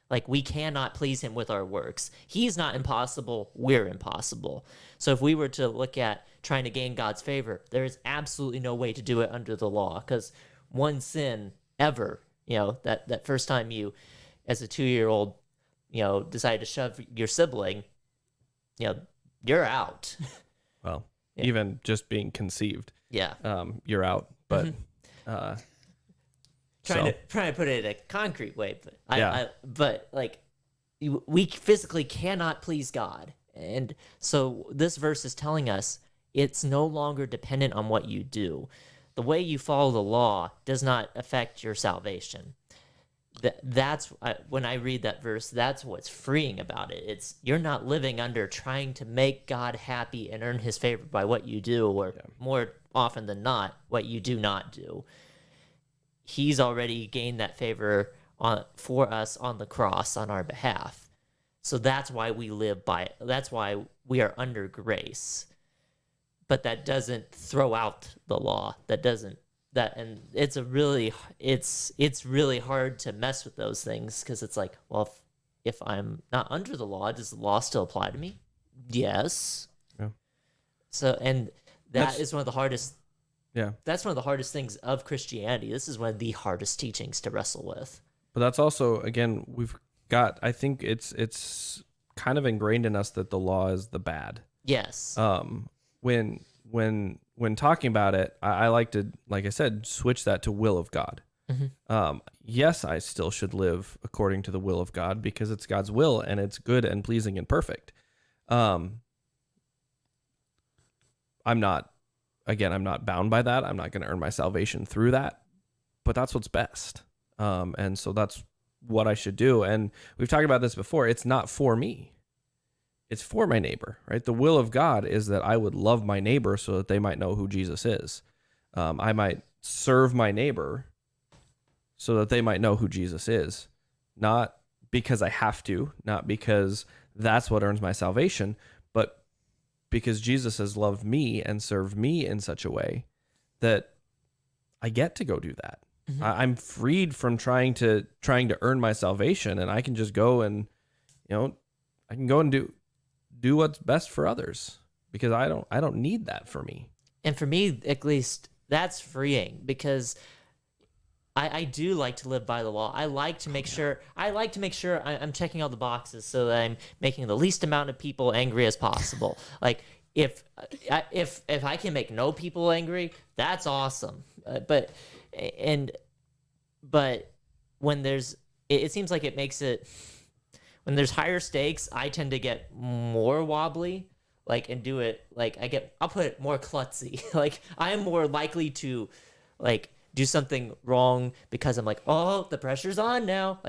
Speaker 5: Like we cannot please him with our works. He's not impossible. We're impossible. So if we were to look at trying to gain God's favor, there is absolutely no way to do it under the law because one sin ever, that first time you, as a 2-year-old, decide to shove your sibling, you're out.
Speaker 3: Well,
Speaker 5: Yeah.
Speaker 3: even just being conceived,
Speaker 5: Yeah.
Speaker 3: You're out. But
Speaker 5: Trying to put it in a concrete way, but
Speaker 3: Yeah.
Speaker 5: we physically cannot please God. And so this verse is telling us it's no longer dependent on what you do. The way you follow the law does not affect your salvation. that's when I read that verse, that's what's freeing about it. It's you're not living under trying to make God happy and earn his favor by what you do, or more often than not, what you do not do. He's already gained that favor for us on the cross on our behalf. So that's why we live by it. That's why we are under grace. But that doesn't throw out the law. And it's really hard to mess with those things, because it's like, well, if I'm not under the law, does the law still apply to me? Yes.
Speaker 3: Yeah.
Speaker 5: So, and that's one of the hardest.
Speaker 3: Yeah.
Speaker 5: That's one of the hardest things of Christianity. This is one of the hardest teachings to wrestle with.
Speaker 3: But that's also, again, I think it's kind of ingrained in us that the law is the bad.
Speaker 5: Yes.
Speaker 3: When talking about it, I like to, like I said, switch that to will of God.
Speaker 5: Mm-hmm.
Speaker 3: Yes, I still should live according to the will of God, because it's God's will and it's good and pleasing and perfect. I'm not bound by that. I'm not going to earn my salvation through that, but that's what's best. And so that's what I should do. And we've talked about this before. It's not for me. It's for my neighbor, right? The will of God is that I would love my neighbor so that they might know who Jesus is. I might serve my neighbor so that they might know who Jesus is. Not because I have to, not because that's what earns my salvation, but because Jesus has loved me and served me in such a way that I get to go do that. Mm-hmm. I'm freed from trying to earn my salvation, and I can just go and, I can go and do what's best for others, because I don't need that for me.
Speaker 5: And for me, at least, that's freeing, because I do like to live by the law. I like to make sure I'm checking all the boxes so that I'm making the least amount of people angry as possible. Like if I can make no people angry, that's awesome. But when it seems like it makes it, when there's higher stakes, I tend to get more wobbly, and do it, I'll put it more klutzy. I am more likely to, do something wrong because I'm like, oh, the pressure's on now.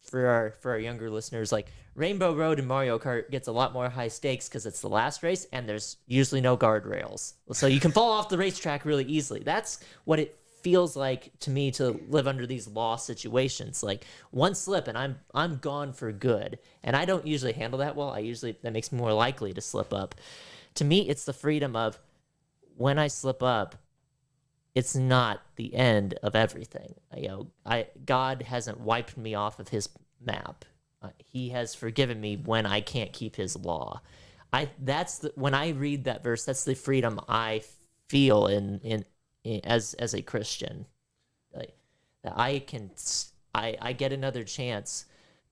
Speaker 5: For our younger listeners, Rainbow Road in Mario Kart gets a lot more high stakes because it's the last race and there's usually no guardrails. So you can fall off the racetrack really easily. That's what it feels like to me to live under these law situations. One slip and I'm gone for good. And I don't usually handle that well. That makes me more likely to slip up. To me, it's the freedom of, when I slip up, it's not the end of everything. God hasn't wiped me off of his map. He has forgiven me when I can't keep his law. When I read that verse, that's the freedom I feel in as a Christian. That I get another chance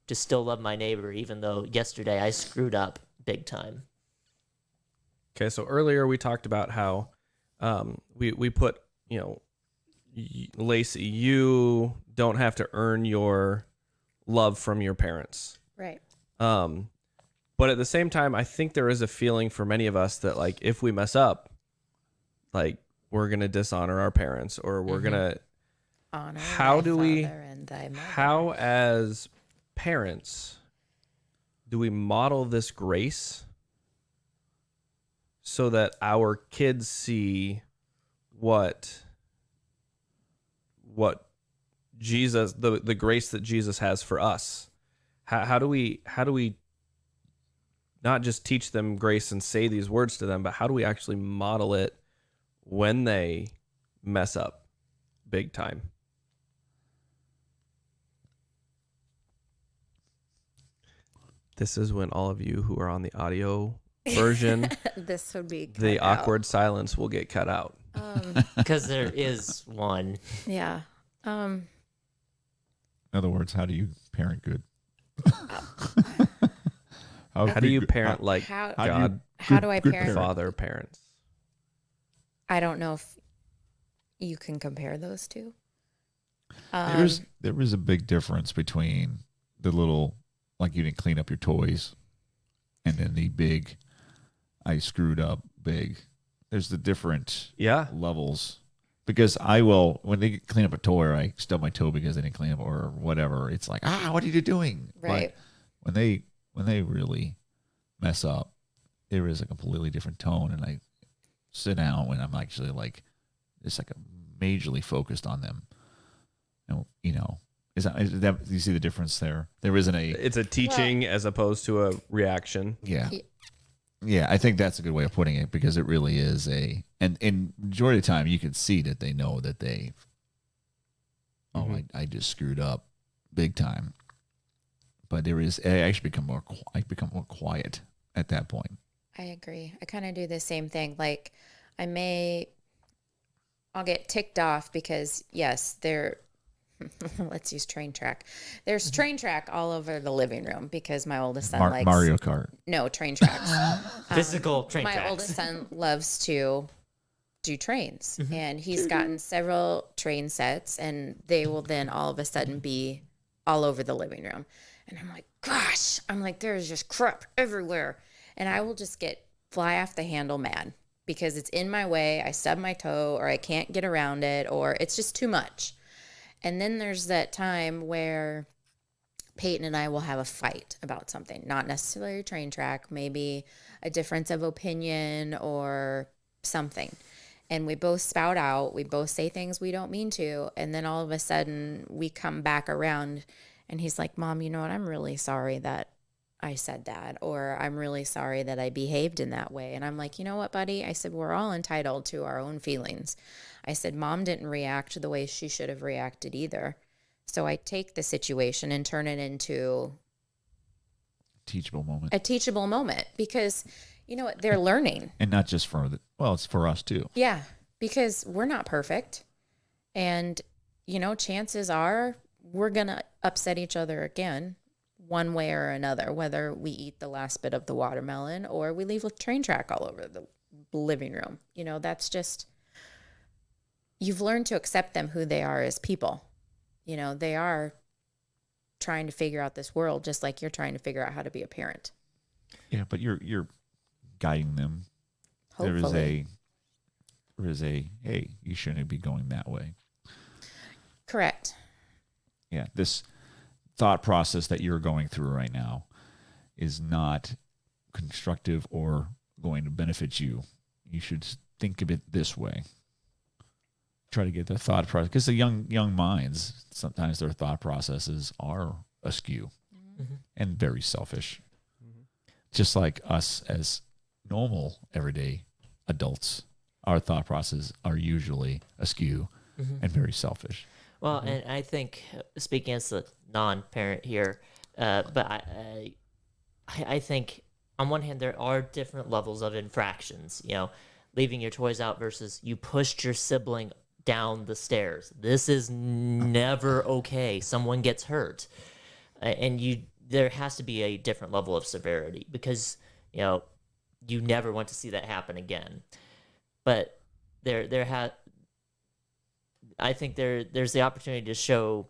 Speaker 5: to still love my neighbor, even though yesterday I screwed up big time.
Speaker 3: Okay, so earlier we talked about how we put, Lacey, you don't have to earn your love from your parents.
Speaker 4: Right.
Speaker 3: But at the same time, I think there is a feeling for many of us that, if we mess up, we're going to dishonor our parents, or we're going to
Speaker 4: honor
Speaker 3: how do we,
Speaker 4: and thy mother.
Speaker 3: How as parents do we model this grace so that our kids see what Jesus, the grace that Jesus has for us? How do we not just teach them grace and say these words to them, but how do we actually model it when they mess up big time? This is when all of you who are on the audio version,
Speaker 4: this would be
Speaker 3: the awkward silence will get cut out.
Speaker 5: Because there is one.
Speaker 4: Yeah.
Speaker 2: In other words, how do you parent good?
Speaker 3: How do you parent God?
Speaker 4: How do I parent?
Speaker 3: Father parents.
Speaker 4: I don't know if you can compare those two.
Speaker 2: There is a big difference between the little, you didn't clean up your toys, and then the big, I screwed up big. There's the different levels Because I will, when they clean up a toy, or I stub my toe because they didn't clean up or whatever, it's like, what are you doing?
Speaker 4: Right.
Speaker 2: But when they really mess up, there is a completely different tone, and I sit down when I'm actually like, it's like majorly focused on them. And, is that do you see the difference there? There isn't a.
Speaker 3: It's a teaching as opposed to a reaction.
Speaker 2: Yeah. Yeah, I think that's a good way of putting it, because it really is and majority of the time you can see that they know that I just screwed up big time. But I actually become more quiet at that point.
Speaker 4: I agree. I kind of do the same thing. Like I'll get ticked off because yes, let's use train track. There's train track all over the living room because my oldest son likes
Speaker 2: Mario Kart.
Speaker 4: No, train tracks.
Speaker 5: Physical train
Speaker 4: My
Speaker 5: tracks.
Speaker 4: oldest son loves to do trains, and he's gotten several train sets, and they will then all of a sudden be all over the living room. And I'm like, gosh, there's just crap everywhere. And I will just get fly off the handle mad because it's in my way. I stub my toe, or I can't get around it, or it's just too much. And then there's that time where Peyton and I will have a fight about something, not necessarily a train track, maybe a difference of opinion or something. And we both spout out, we both say things we don't mean to. And then all of a sudden we come back around and he's like, Mom, you know what? I'm really sorry that I said that, or I'm really sorry that I behaved in that way. And I'm like, you know what, buddy? I said, we're all entitled to our own feelings. I said, Mom didn't react the way she should have reacted either. So I take the situation and turn it into a teachable moment because you know what? They're learning.
Speaker 2: And not just it's for us too.
Speaker 4: Yeah, because we're not perfect. And, chances are we're going to upset each other again one way or another, whether we eat the last bit of the watermelon or we leave a train track all over the living room. That's just, you've learned to accept them who they are as people. They are trying to figure out this world just like you're trying to figure out how to be a parent.
Speaker 2: Yeah, but you're guiding them.
Speaker 4: Hopefully.
Speaker 2: There is a hey, you shouldn't be going that way.
Speaker 4: Correct.
Speaker 2: Yeah, this thought process that you're going through right now is not constructive or going to benefit you. You should think of it this way. Try to get the thought process, because the young minds, sometimes their thought processes are askew and very selfish. Just like us as normal everyday adults, our thought processes are usually askew and very selfish.
Speaker 5: Well, and I think, speaking as a non-parent here, but I think on one hand there are different levels of infractions. Leaving your toys out versus you pushed your sibling down the stairs. This is never okay. Someone gets hurt, and there has to be a different level of severity because you never want to see that happen again. But I think there's the opportunity to show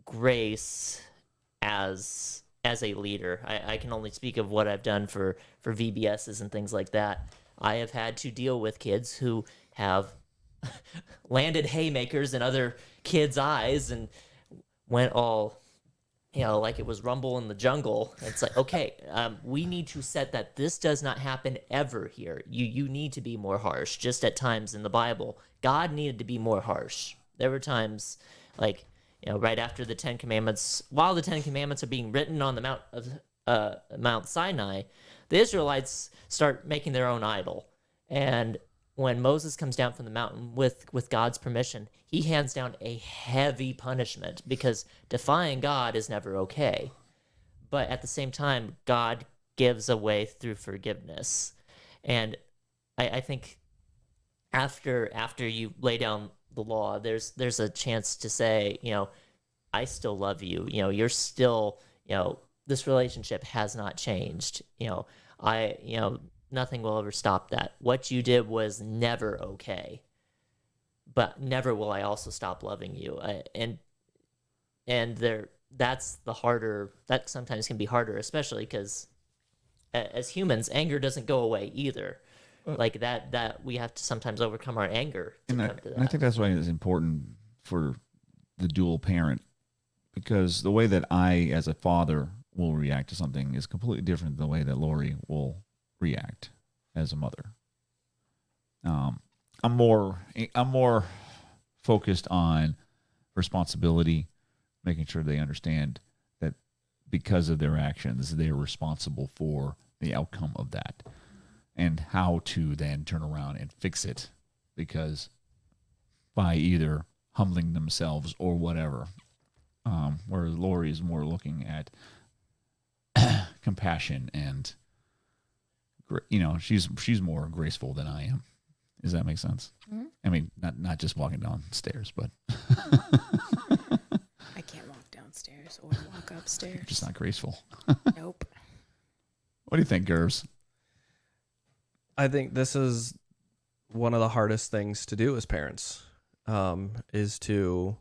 Speaker 5: grace as a leader. I can only speak of what I've done for VBSs and things like that. I have had to deal with kids who have landed haymakers in other kids' eyes and went all, like it was Rumble in the Jungle. It's like, okay, we need to set that this does not happen ever here. You need to be more harsh. Just at times in the Bible, God needed to be more harsh. There were times like, right after the Ten Commandments, while the Ten Commandments are being written on the Mount Sinai, the Israelites start making their own idol. And when Moses comes down from the mountain with God's permission, he hands down a heavy punishment because defying God is never okay. But at the same time, God gives a way through forgiveness. And I think after you lay down the law, there's a chance to say, I still love you. You're still, this relationship has not changed. Nothing will ever stop that. What you did was never okay, but never will I also stop loving you. That's the harder. That sometimes can be harder, especially because as humans, anger doesn't go away either. like that we have to sometimes overcome our anger to come to that.
Speaker 2: And I think that's why it's important for the dual parent, because the way that I, as a father, will react to something is completely different than the way that Lori will react as a mother. I'm more focused on responsibility, making sure they understand that because of their actions, they're responsible for the outcome of that, and how to then turn around and fix it, because by either humbling themselves or whatever. Whereas Lori is more looking at compassion and, she's more graceful than I am. Does that make sense? Mm-hmm. I mean, not just walking downstairs, but
Speaker 4: I can't walk downstairs or walk upstairs.
Speaker 2: Just not graceful.
Speaker 4: Nope.
Speaker 2: What do you think, Gerbs?
Speaker 3: I think this is one of the hardest things to do as parents, is to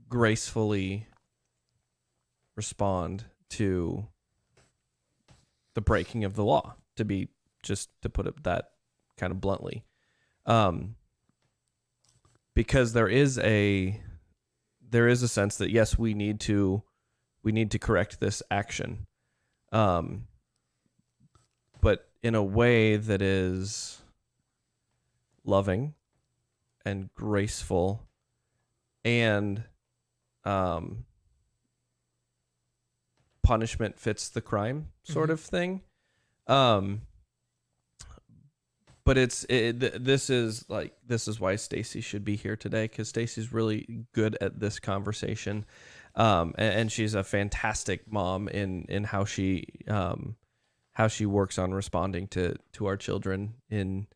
Speaker 3: gracefully respond to the breaking of the law, just to put it that kind of bluntly. Because there is a sense that, yes, we need to correct this action. But in a way that is loving and graceful and punishment fits the crime sort of thing. But this is why Stacy should be here today, because Stacy's really good at this conversation, and she's a fantastic mom in how she works on responding to our children in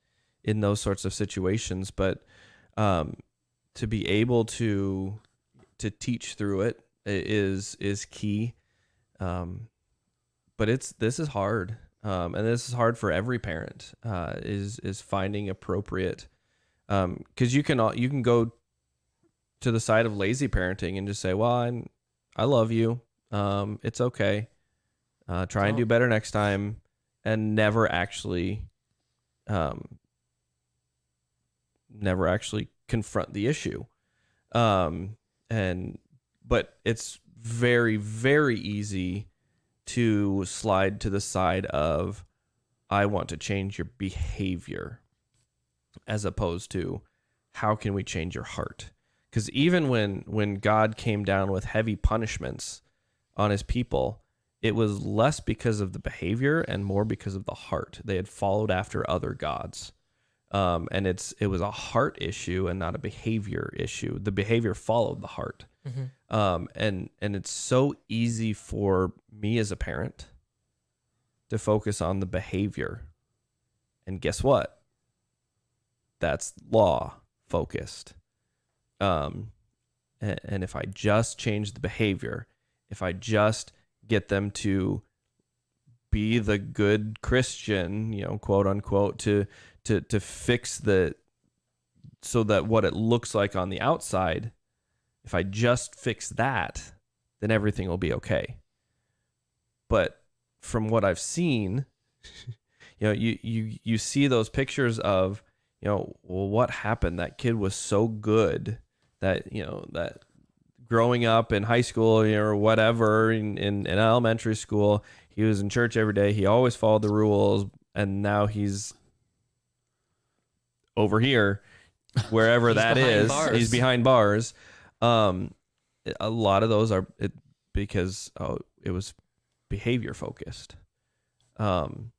Speaker 3: those sorts of situations. But to be able to teach through it is key. But this is hard. And this is hard for every parent, is finding appropriate, because you can go to the side of lazy parenting and just say, well, I love you. It's okay. Try and do better next time, and never actually confront the issue. But it's very, very easy to slide to the side of, I want to change your behavior, as opposed to, how can we change your heart? Because even when God came down with heavy punishments on his people, it was less because of the behavior and more because of the heart. They had followed after other gods. And it was a heart issue and not a behavior issue. The behavior followed the heart. Mm-hmm. And it's so easy for me as a parent to focus on the behavior. And guess what? That's law focused. And if I just change the behavior, if I just get them to be the good Christian, quote unquote, to fix so that what it looks like on the outside, if I just fix that, then everything will be okay. But from what I've seen, you see those pictures of, well, what happened? That kid was so good that, that growing up in high school, or whatever, in elementary school, he was in church every day. He always followed the rules. And now he's over here, wherever that is.
Speaker 5: Bars. He's
Speaker 3: behind bars. A lot of those are because it was behavior focused. And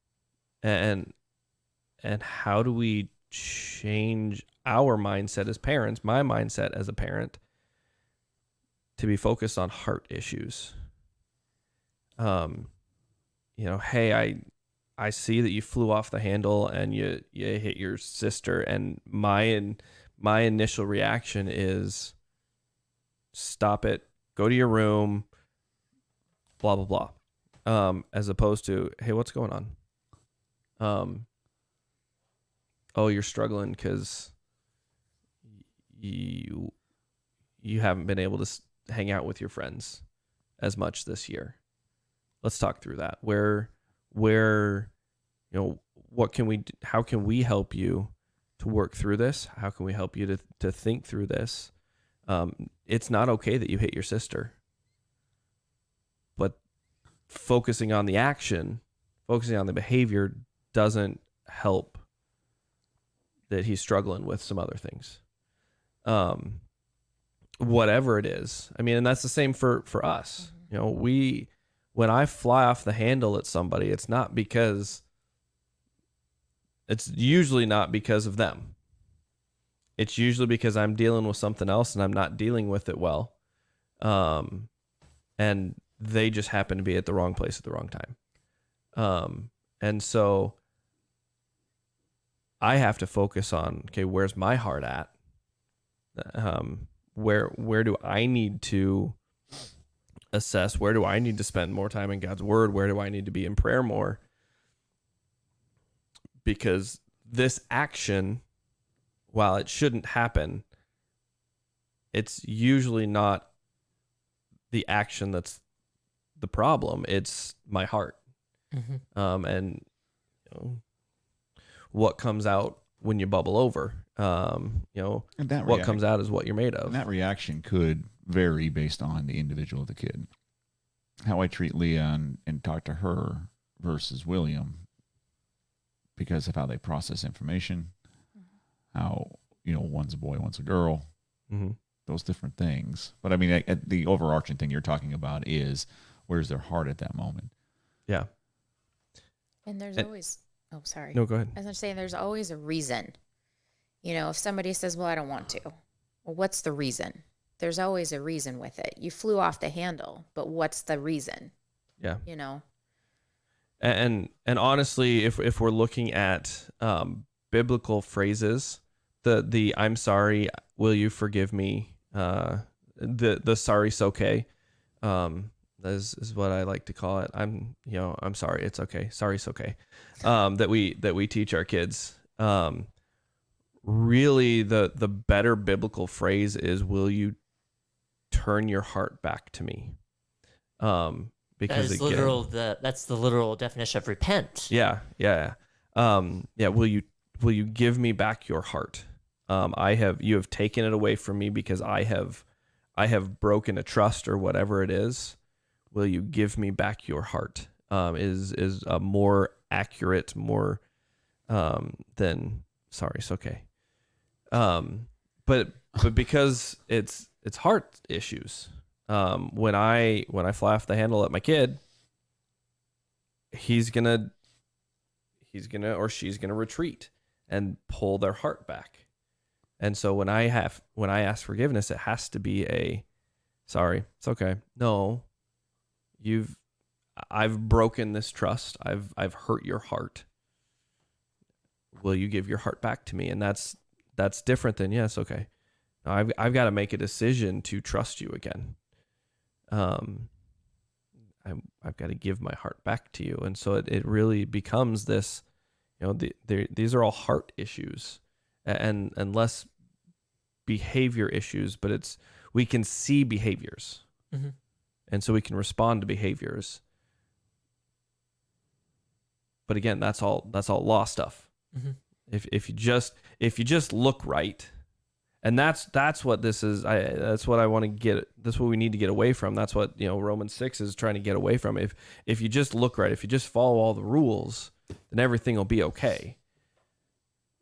Speaker 3: how do we change our mindset as parents, my mindset as a parent, to be focused on heart issues? Hey, I see that you flew off the handle and you hit your sister, and my initial reaction is, stop it, go to your room, blah blah blah, as opposed to, hey, what's going on? Oh, you're struggling because you haven't been able to hang out with your friends as much this year. Let's talk through that. Where what can we how can we help you to work through this? How can we help you to think through this? It's not okay that you hit your sister, but focusing on the action, focusing on the behavior doesn't help that he's struggling with some other things. Whatever it is. I mean, and that's the same for us. When I fly off the handle at somebody, it's usually not because of them. It's usually because I'm dealing with something else and I'm not dealing with it well. And they just happen to be at the wrong place at the wrong time. And so I have to focus on, okay, where's my heart at? Where do I need to assess? Where do I need to spend more time in God's word? Where do I need to be in prayer more? Because this action, while it shouldn't happen, it's usually not the action that's the problem. It's my heart. Mm-hmm. And what comes out when you bubble over, what comes out is what you're made of.
Speaker 2: And that reaction could vary based on the individual of the kid. How I treat Leah and talk to her versus William, because of how they process information, how, one's a boy, one's a girl, mm-hmm. those different things. But I mean, the overarching thing you're talking about is where's their heart at that moment?
Speaker 3: Yeah.
Speaker 4: And there's always, sorry.
Speaker 3: No, go ahead.
Speaker 4: As I'm saying, there's always a reason. If somebody says, well, I don't want to. Well, what's the reason? There's always a reason with it. You flew off the handle, but what's the reason?
Speaker 3: Yeah.
Speaker 4: And
Speaker 3: honestly, if we're looking at biblical phrases, the I'm sorry, will you forgive me? The sorry's okay. Is what I like to call it. I'm sorry, it's okay. Sorry's okay. That we teach our kids. Really, the better biblical phrase is, will you turn your heart back to me? Because
Speaker 5: that's the literal definition of repent.
Speaker 3: Yeah. Will you give me back your heart? You have taken it away from me because I have broken a trust or whatever it is. Will you give me back your heart? Is a more accurate, more than sorry, it's okay. But because it's heart issues. When I fly off the handle at my kid, he's gonna or she's gonna retreat and pull their heart back. And so when I ask forgiveness, it has to be a sorry, it's okay. No, I've broken this trust. I've hurt your heart. Will you give your heart back to me? And that's different than yes, okay. I've got to make a decision to trust you again. I've got to give my heart back to you. And so it really becomes this, these are all heart issues and less behavior issues, but we can see behaviors. Mm-hmm. And so we can respond to behaviors. But again, that's all law stuff. Mm-hmm. If you just look right, and that's what this is. That's what I want to get. That's what we need to get away from. That's what Romans 6 is trying to get away from. If you just look right, if you just follow all the rules, then everything will be okay.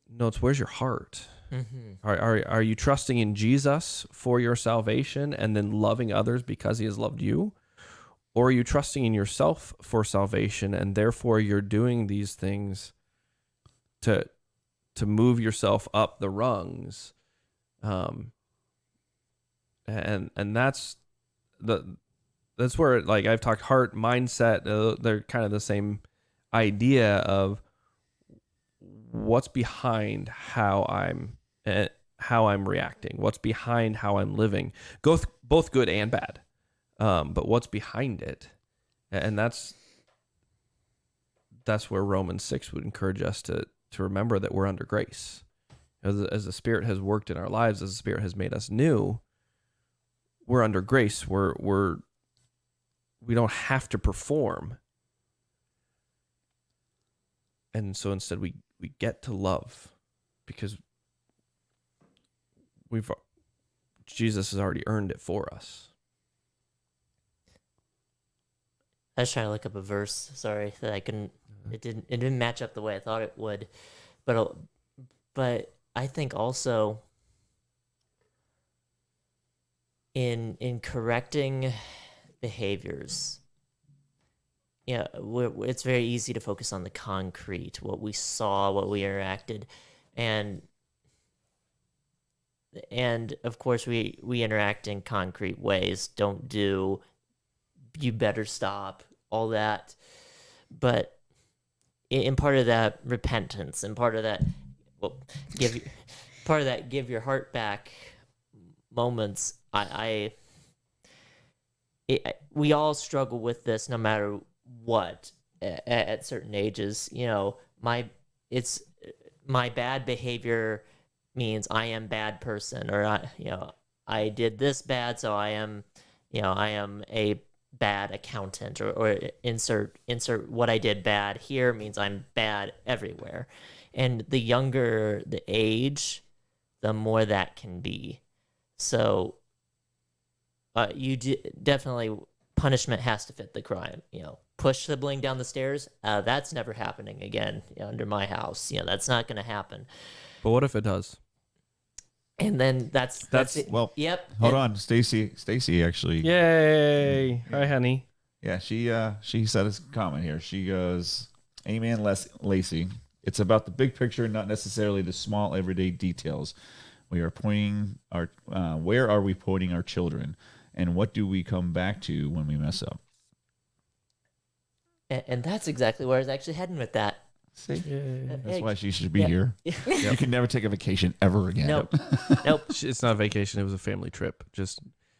Speaker 3: No, it's where's your heart? Mm-hmm. Are you trusting in Jesus for your salvation and then loving others because he has loved you? Or are you trusting in yourself for salvation and therefore you're doing these things to move yourself up the rungs? And that's where, like, I've talked heart, mindset, they're kind of the same idea of what's behind how I'm reacting, what's behind how I'm living, both good and bad. But what's behind it? And that's where Romans 6 would encourage us to remember that we're under grace. As the Spirit has worked in our lives, as the Spirit has made us new, we're under grace. We don't have to perform. And so instead we get to love because Jesus has already earned it for us.
Speaker 5: I was trying to look up a verse. Sorry that I couldn't. It didn't match up the way I thought it would, but I think also in correcting behaviors, yeah, it's very easy to focus on the concrete, what we saw, what we interacted, and of course we interact in concrete ways. Don't do, you better stop, all that. But in part of that repentance, and part of that, give your heart back moments. We all struggle with this, no matter what, at certain ages. You know, my bad behavior means I am bad person, or I did this bad, so I am a bad accountant, or insert what I did bad here means I'm bad everywhere. And the younger the age, the more that can be. So definitely, punishment has to fit the crime. Push sibling down the stairs, that's never happening again under my house. That's not going to happen.
Speaker 3: But what if it does?
Speaker 5: And then that's it.
Speaker 2: Well,
Speaker 5: yep.
Speaker 2: Hold on, Stacy actually.
Speaker 3: Yay! Hi, honey.
Speaker 2: Yeah, she said a comment here. She goes, "Amen, Lacey. It's about the big picture, not necessarily the small everyday details. We are pointing our where are we pointing our children, and what do we come back to when we mess up?"
Speaker 5: And that's exactly where I was actually heading with that.
Speaker 2: See? That's why she should be here. You can never take a vacation ever again.
Speaker 5: Nope.
Speaker 3: It's not a vacation. It was a family trip.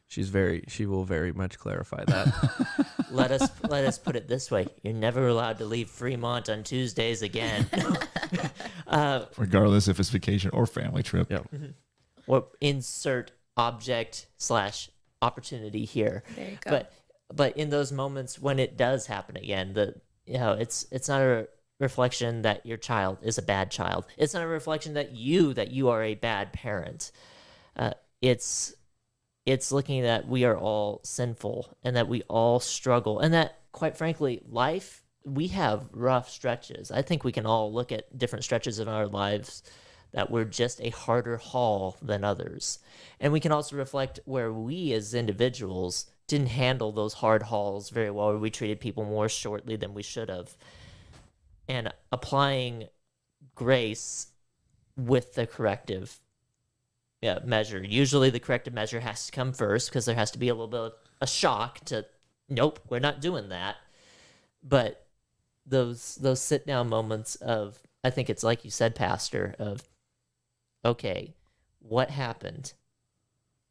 Speaker 3: She will very much clarify that.
Speaker 5: Let us put it this way: you're never allowed to leave Fremont on Tuesdays again.
Speaker 2: Regardless if it's vacation or family trip.
Speaker 3: Yep.
Speaker 5: Or insert object / opportunity here.
Speaker 4: There you go.
Speaker 5: But in those moments when it does happen again, it's not a reflection that your child is a bad child. It's not a reflection that you are a bad parent. It's looking that we are all sinful, and that we all struggle, and that, quite frankly, life, we have rough stretches. I think we can all look at different stretches in our lives that were just a harder haul than others. And we can also reflect where we as individuals didn't handle those hard hauls very well, or we treated people more shortly than we should have. And applying grace with the corrective measure. Usually the corrective measure has to come first, because there has to be a little bit of a shock to, nope, we're not doing that. But those sit down moments of, I think it's like you said, Pastor, of, okay, what happened?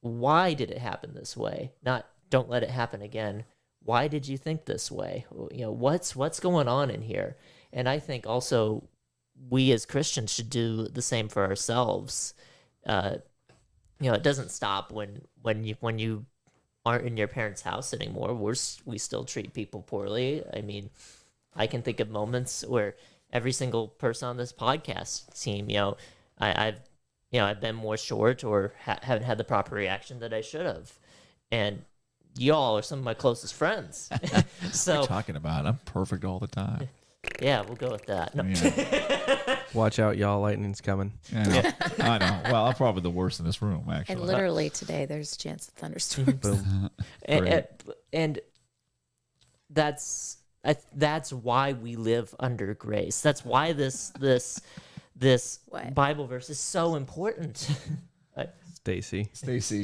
Speaker 5: Why did it happen this way? Not, don't let it happen again. Why did you think this way? What's going on in here? And I think also we as Christians should do the same for ourselves. It doesn't stop when you aren't in your parents' house anymore. We still treat people poorly. I mean, I can think of moments where every single person on this podcast team, I've been more short, or haven't had the proper reaction that I should have, and y'all are some of my closest friends. So
Speaker 2: what are you talking about? I'm perfect all the time.
Speaker 5: Yeah, we'll go with that. No.
Speaker 2: Yeah.
Speaker 3: Watch out, y'all. Lightning's coming.
Speaker 2: I know. Well, I'm probably the worst in this room, actually.
Speaker 4: And literally today, there's a chance of thunderstorms.
Speaker 3: Boom.
Speaker 5: and that's why we live under grace. That's why this
Speaker 4: What?
Speaker 5: Bible verse is so important.
Speaker 3: Stacy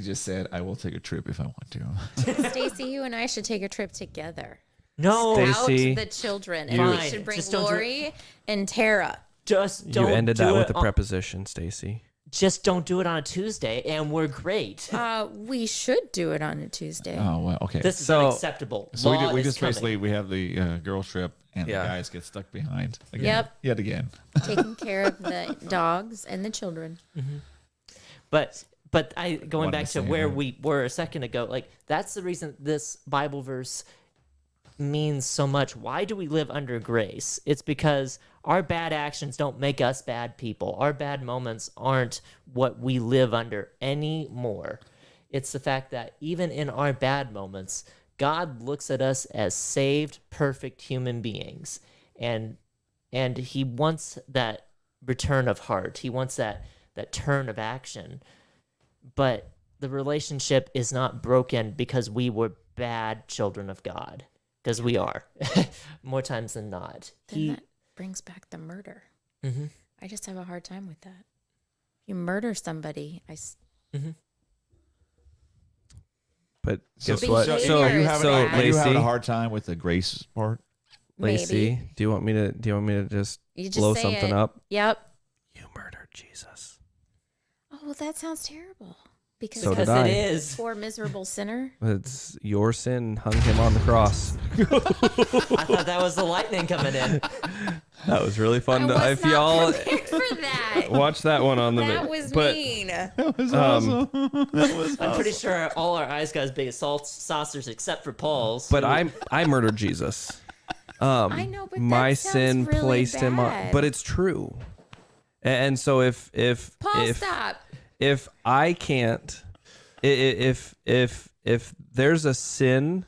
Speaker 2: just said, "I will take a trip if I want to."
Speaker 4: Stacy, you and I should take a trip together.
Speaker 5: No,
Speaker 3: Stacy,
Speaker 4: Out the children, and
Speaker 5: Fine.
Speaker 4: we should bring
Speaker 5: Just don't do
Speaker 4: Lori and Tara.
Speaker 5: just don't.
Speaker 3: you ended
Speaker 5: do
Speaker 3: that
Speaker 5: it
Speaker 3: with a
Speaker 5: on-
Speaker 3: preposition, Stacy.
Speaker 5: Just don't do it on a Tuesday, and we're great.
Speaker 4: We should do it on a Tuesday.
Speaker 2: Oh well, okay.
Speaker 5: This is
Speaker 3: So-
Speaker 5: unacceptable.
Speaker 2: So
Speaker 5: Law
Speaker 2: we
Speaker 5: is
Speaker 2: just
Speaker 5: coming.
Speaker 2: basically we have the girls trip, and
Speaker 3: Yeah.
Speaker 2: the guys get stuck behind. Again,
Speaker 4: Yep.
Speaker 2: Yet again.
Speaker 4: Taking care of the dogs and the children.
Speaker 5: But going
Speaker 2: Wanted
Speaker 5: back
Speaker 2: to
Speaker 5: to
Speaker 2: say
Speaker 5: where
Speaker 2: that.
Speaker 5: we were a second ago, like that's the reason this Bible verse means so much. Why do we live under grace? It's because our bad actions don't make us bad people. Our bad moments aren't what we live under anymore. It's the fact that even in our bad moments, God looks at us as saved, perfect human beings. And he wants that return of heart. He wants that turn of action. But the relationship is not broken because we were bad children of God. Because we are, more times than not.
Speaker 4: Then that brings back the murder.
Speaker 5: Mm-hmm.
Speaker 4: I just have a hard time with that. You murder somebody,
Speaker 3: But guess
Speaker 4: So-
Speaker 3: what?
Speaker 4: so
Speaker 3: So,
Speaker 4: are you
Speaker 2: having,
Speaker 4: bad.
Speaker 2: are you having
Speaker 3: Lacey,
Speaker 2: a hard time with the grace part?
Speaker 3: Lacey,
Speaker 4: maybe.
Speaker 3: do you want me to just
Speaker 4: You just
Speaker 3: blow
Speaker 4: say
Speaker 3: something
Speaker 4: it.
Speaker 3: up?
Speaker 4: Yep.
Speaker 3: You murdered Jesus.
Speaker 4: Oh, well, that sounds terrible. Because
Speaker 3: So did
Speaker 5: Because
Speaker 3: I.
Speaker 5: it is.
Speaker 4: poor miserable sinner.
Speaker 3: It's your sin hung him on the cross.
Speaker 5: I thought that was the lightning coming in.
Speaker 3: That was really fun.
Speaker 4: I
Speaker 3: If
Speaker 4: was
Speaker 3: y'all
Speaker 4: not prepared for that.
Speaker 3: watch that one on the
Speaker 4: That was
Speaker 3: but
Speaker 4: mean.
Speaker 2: That was
Speaker 3: Um,
Speaker 5: I'm pretty sure all our eyes got as big as saucers except for Paul's.
Speaker 3: but I murdered Jesus.
Speaker 4: I know, but
Speaker 3: My
Speaker 4: that sounds
Speaker 3: sin
Speaker 4: really
Speaker 3: placed him on,
Speaker 4: bad.
Speaker 3: but it's true. And so if
Speaker 4: Paul, stop.
Speaker 3: if I can't, if there's a sin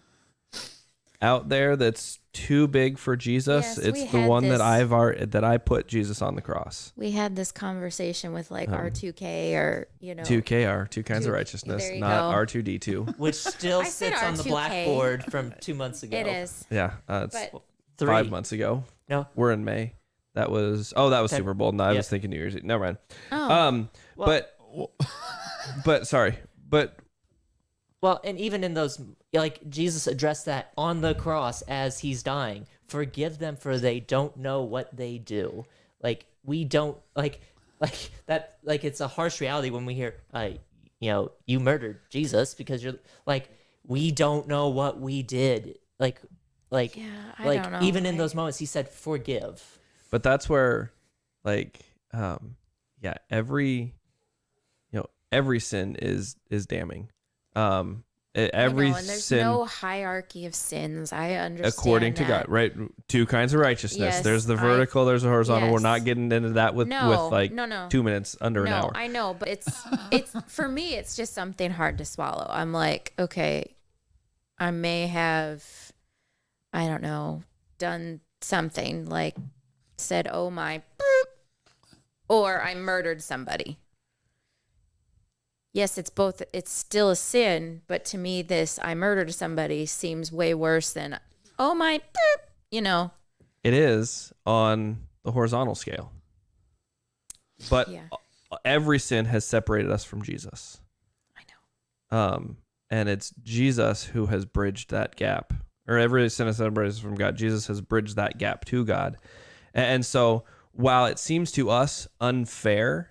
Speaker 3: out there that's too big for Jesus,
Speaker 4: Yes,
Speaker 3: it's
Speaker 4: we
Speaker 3: the
Speaker 4: had
Speaker 3: one
Speaker 4: this-
Speaker 3: that I put Jesus on the cross.
Speaker 4: We had this conversation with like R2K or,
Speaker 3: 2KR, two kinds of
Speaker 4: Two-
Speaker 3: righteousness,
Speaker 4: there you
Speaker 3: not
Speaker 4: go.
Speaker 3: R2D2.
Speaker 5: which still
Speaker 4: I said
Speaker 5: sits on the
Speaker 4: R2K.
Speaker 5: blackboard from 2 months ago.
Speaker 4: It is.
Speaker 3: Yeah, it's
Speaker 4: But
Speaker 5: 3
Speaker 3: 5 months ago.
Speaker 5: No.
Speaker 3: We're in May. That was Super Bowl. No, I was thinking New Year's Eve. Never mind.
Speaker 4: Oh.
Speaker 3: But sorry, but
Speaker 5: Well, and even in those, like, Jesus addressed that on the cross as he's dying. Forgive them, for they don't know what they do. Like, we don't, like that, like, it's a harsh reality when we hear, you murdered Jesus, because you're, like, we don't know what we did. Like,
Speaker 4: Yeah, I don't know.
Speaker 5: even in those moments, he said, forgive.
Speaker 3: But that's where, every sin is damning. Every
Speaker 4: I know, and there's
Speaker 3: sin,
Speaker 4: no hierarchy of sins. I understand.
Speaker 3: according to
Speaker 4: that.
Speaker 3: God, right? Two kinds of righteousness.
Speaker 4: Yes,
Speaker 3: There's the vertical, there's the horizontal. We're
Speaker 4: yes.
Speaker 3: not getting into that with
Speaker 4: No,
Speaker 3: 2 minutes under an hour.
Speaker 4: I know, but it's for me. It's just something hard to swallow. I'm like, okay, I may have, I don't know, done something like said, "Oh my," boop, or I murdered somebody. Yes, it's both. It's still a sin, but to me, this I murdered somebody seems way worse than, "Oh my," boop,
Speaker 3: It is on the horizontal scale. But
Speaker 4: Yeah.
Speaker 3: every sin has separated us from Jesus.
Speaker 4: I know.
Speaker 3: And it's Jesus who has bridged that gap. Or every sin has separated us from God. Jesus has bridged that gap to God. And so while it seems to us unfair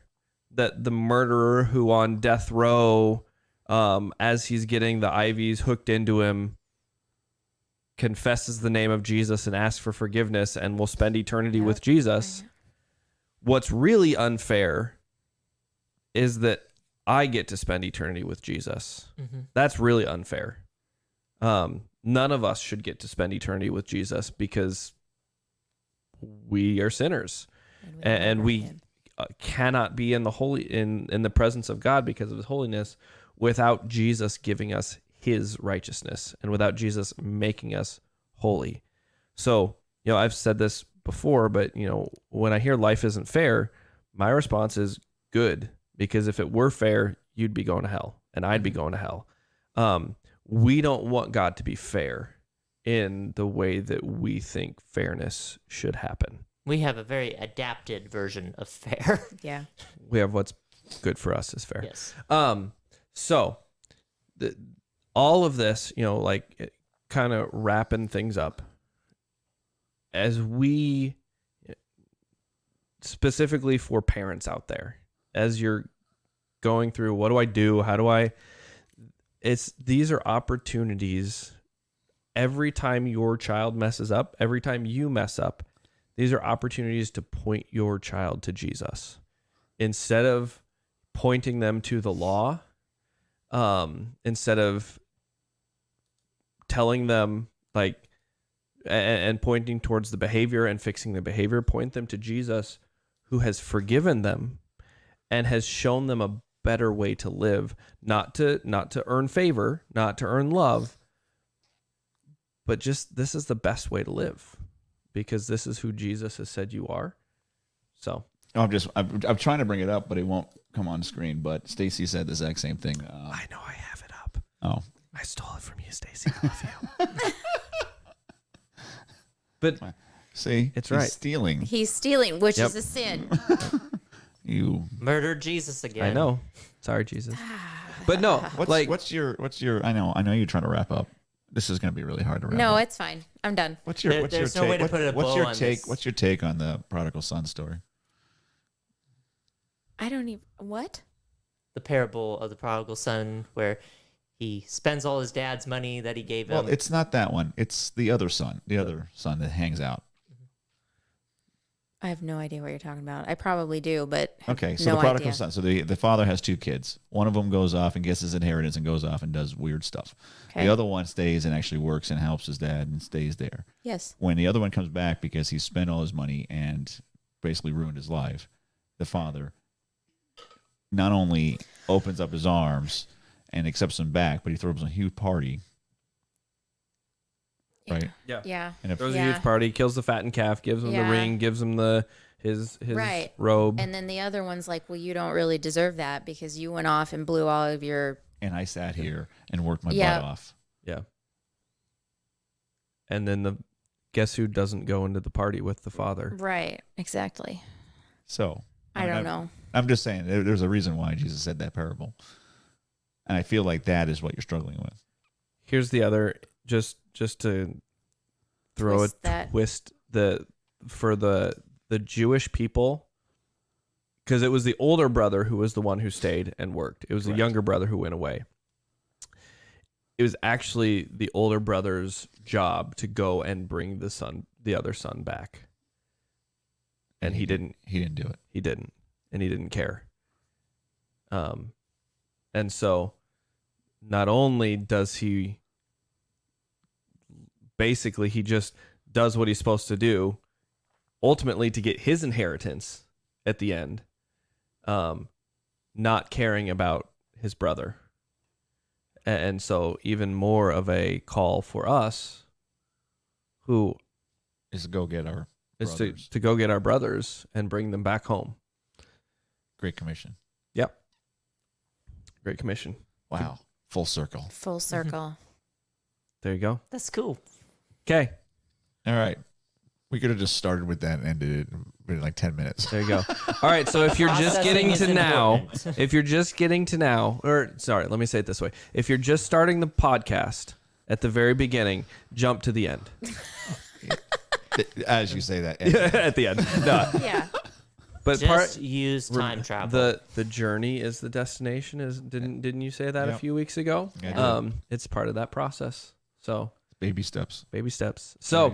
Speaker 3: that the murderer who on death row, as he's getting the IVs hooked into him, confesses the name of Jesus and asks for forgiveness and will spend eternity with Jesus. What's really unfair is that I get to spend eternity with Jesus.
Speaker 5: Mm-hmm.
Speaker 3: That's really unfair. None of us should get to spend eternity with Jesus because we are sinners and we cannot be in the in the presence of God because of his holiness without Jesus giving us his righteousness and without Jesus making us holy. So, I've said this before, but when I hear life isn't fair, my response is good, because if it were fair, you'd be going to hell and I'd be going to hell. We don't want God to be fair in the way that we think fairness should happen.
Speaker 5: We have a very adapted version of fair.
Speaker 4: Yeah.
Speaker 3: We have what's good for us is fair.
Speaker 5: Yes.
Speaker 3: So all of this, kind of wrapping things up, as we, specifically for parents out there, as you're going through, what do I do? How do I, these are opportunities. Every time your child messes up, every time you mess up, these are opportunities to point your child to Jesus. Instead of pointing them to the law, instead of telling them, and pointing towards the behavior and fixing the behavior, point them to Jesus, who has forgiven them and has shown them a better way to live, not to earn favor, not to earn love, but just this is the best way to live because this is who Jesus has said you are. So
Speaker 2: I'm trying to bring it up, but it won't come on screen. But Stacy said the exact same thing.
Speaker 3: I know I have it up.
Speaker 2: Oh,
Speaker 3: I stole it from you, Stacy. I love you. But
Speaker 2: see,
Speaker 3: it's
Speaker 2: he's
Speaker 3: right.
Speaker 2: stealing.
Speaker 4: He's stealing, which
Speaker 3: Yep.
Speaker 4: is a sin.
Speaker 2: You
Speaker 5: Murdered Jesus again.
Speaker 3: I know. Sorry, Jesus. But no,
Speaker 2: what's your I know you're trying to wrap up. This is going to be really hard to wrap
Speaker 4: No,
Speaker 2: up.
Speaker 4: it's fine. I'm done.
Speaker 2: What's your
Speaker 5: There's no
Speaker 2: take?
Speaker 5: way to put a
Speaker 2: what's
Speaker 5: bow
Speaker 2: your
Speaker 5: on
Speaker 2: take?
Speaker 5: this.
Speaker 2: What's your take on the prodigal son story?
Speaker 4: I don't even what?
Speaker 5: The parable of the prodigal son, where he spends all his dad's money that he gave him.
Speaker 2: Well, it's not that one. It's the other son that hangs out.
Speaker 4: I have no idea what you're talking about. I probably do, but
Speaker 2: Okay, so
Speaker 4: no
Speaker 2: the prodigal
Speaker 4: idea.
Speaker 2: son. So the father has two kids. One of them goes off and gets his inheritance and goes off and does weird stuff.
Speaker 4: Okay.
Speaker 2: The other one stays and actually works and helps his dad and stays there.
Speaker 4: Yes.
Speaker 2: When the other one comes back because he spent all his money and basically ruined his life, the father not only opens up his arms and accepts him back, but he throws a huge party. Right?
Speaker 3: yeah.
Speaker 4: Yeah.
Speaker 2: And if
Speaker 3: Throws a
Speaker 4: Yeah.
Speaker 3: huge party, kills the fattened calf, gives him the
Speaker 4: Yeah.
Speaker 3: ring, gives him his
Speaker 4: Right.
Speaker 3: robe.
Speaker 4: And then the other one's like, well, you don't really deserve that because you went off and blew all of your.
Speaker 2: and I sat here and worked my
Speaker 4: Yeah.
Speaker 2: butt off.
Speaker 3: Yeah. And then guess who doesn't go into the party with the father?
Speaker 4: Right. Exactly.
Speaker 2: So
Speaker 4: I don't know.
Speaker 2: I'm just saying there's a reason why Jesus said that parable. And I feel like that is what you're struggling with.
Speaker 3: Here's the other, just to throw
Speaker 4: Twist
Speaker 3: a
Speaker 4: that.
Speaker 3: twist for the Jewish people, because it was the older brother who was the one who stayed and worked. It was the
Speaker 2: Correct.
Speaker 3: younger brother who went away. It was actually the older brother's job to go and bring the other son back. And he didn't.
Speaker 2: He didn't do it.
Speaker 3: He didn't, and he didn't care. And so not only does he basically, he just does what he's supposed to do, ultimately to get his inheritance at the end, not caring about his brother. And so even more of a call for us who
Speaker 2: Is to go get our
Speaker 3: is
Speaker 2: brothers.
Speaker 3: to go get our brothers and bring them back home.
Speaker 2: Great Commission.
Speaker 3: Yep. Great Commission.
Speaker 2: Wow. Full circle.
Speaker 4: Full circle.
Speaker 3: There you go.
Speaker 5: That's cool.
Speaker 3: Okay.
Speaker 2: All right. We could have just started with that and ended it in like 10 minutes.
Speaker 3: There you go. All right. So if you're just
Speaker 5: Processing
Speaker 3: getting
Speaker 5: is
Speaker 3: to now,
Speaker 5: important.
Speaker 3: if you're just getting to now, or sorry, let me say it this way. If you're just starting the podcast at the very beginning, jump to the end.
Speaker 2: As you say that.
Speaker 3: At the end. No.
Speaker 4: Yeah.
Speaker 3: But
Speaker 5: Just use time travel.
Speaker 3: the journey is the destination. Didn't you say that a
Speaker 2: Yep.
Speaker 3: few weeks ago?
Speaker 2: Yeah, I did.
Speaker 3: It's part of that process. So
Speaker 2: Baby steps.
Speaker 3: baby steps. So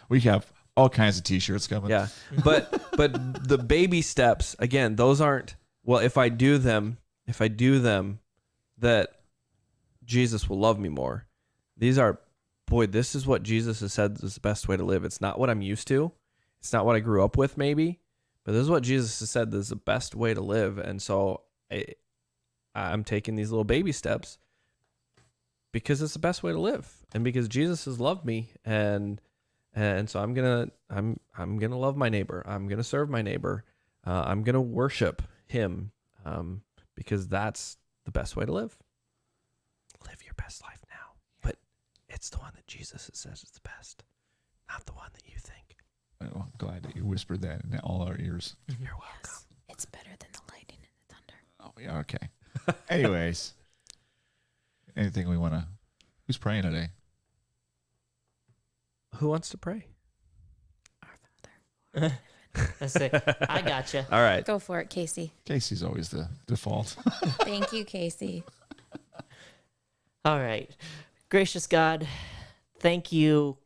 Speaker 2: We have all kinds of T-shirts coming.
Speaker 3: yeah, but the baby steps again. Those aren't well. If I do them, that Jesus will love me more. These are, boy, this is what Jesus has said is the best way to live. It's not what I'm used to. It's not what I grew up with, maybe, but this is what Jesus has said is the best way to live. And so I'm taking these little baby steps because it's the best way to live, and because Jesus has loved me, and so I'm gonna love my neighbor. I'm gonna serve my neighbor. I'm gonna worship him, because that's the best way to live. Live your best life now, but it's the one that Jesus says is the best, not the one that you think.
Speaker 2: Well, I'm glad that you whispered that in all our ears.
Speaker 3: You're welcome.
Speaker 4: It's better than the lightning and the thunder.
Speaker 2: Oh, yeah. Okay. Anyways, anything we want to... Who's praying today?
Speaker 3: Who wants to pray?
Speaker 4: Our Father.
Speaker 5: I say, I gotcha.
Speaker 3: All right.
Speaker 4: Go for it, Casey.
Speaker 2: Casey's always the default.
Speaker 4: Thank you, Casey.
Speaker 5: All right. Gracious God, thank you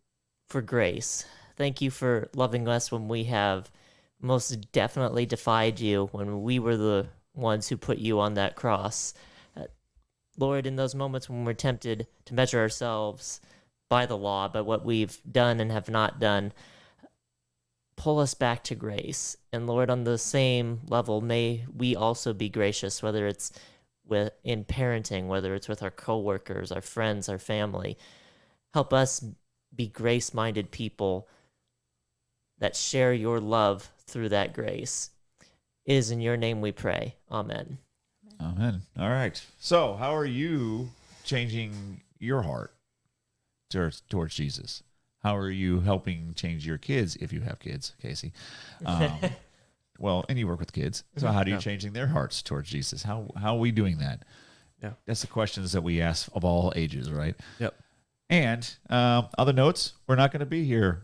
Speaker 5: for grace. Thank you for loving us when we have most definitely defied you, when we were the ones who put you on that cross. Lord, in those moments when we're tempted to measure ourselves by the law, but what we've done and have not done. Pull us back to grace. And Lord, on the same level, may we also be gracious, whether it's in parenting, whether it's with our coworkers, our friends, our family. Help us be grace-minded people that share your love through that grace. It is in your name we pray. Amen.
Speaker 2: Amen. All right. So, how are you changing your heart towards Jesus? How are you helping change your kids, if you have kids, Casey? Well, and you work with kids. So how do you changing their hearts towards Jesus? How are we doing that?
Speaker 3: Yeah.
Speaker 2: That's the questions that we ask of all ages, right?
Speaker 3: Yep.
Speaker 2: And other notes, we're not going to be here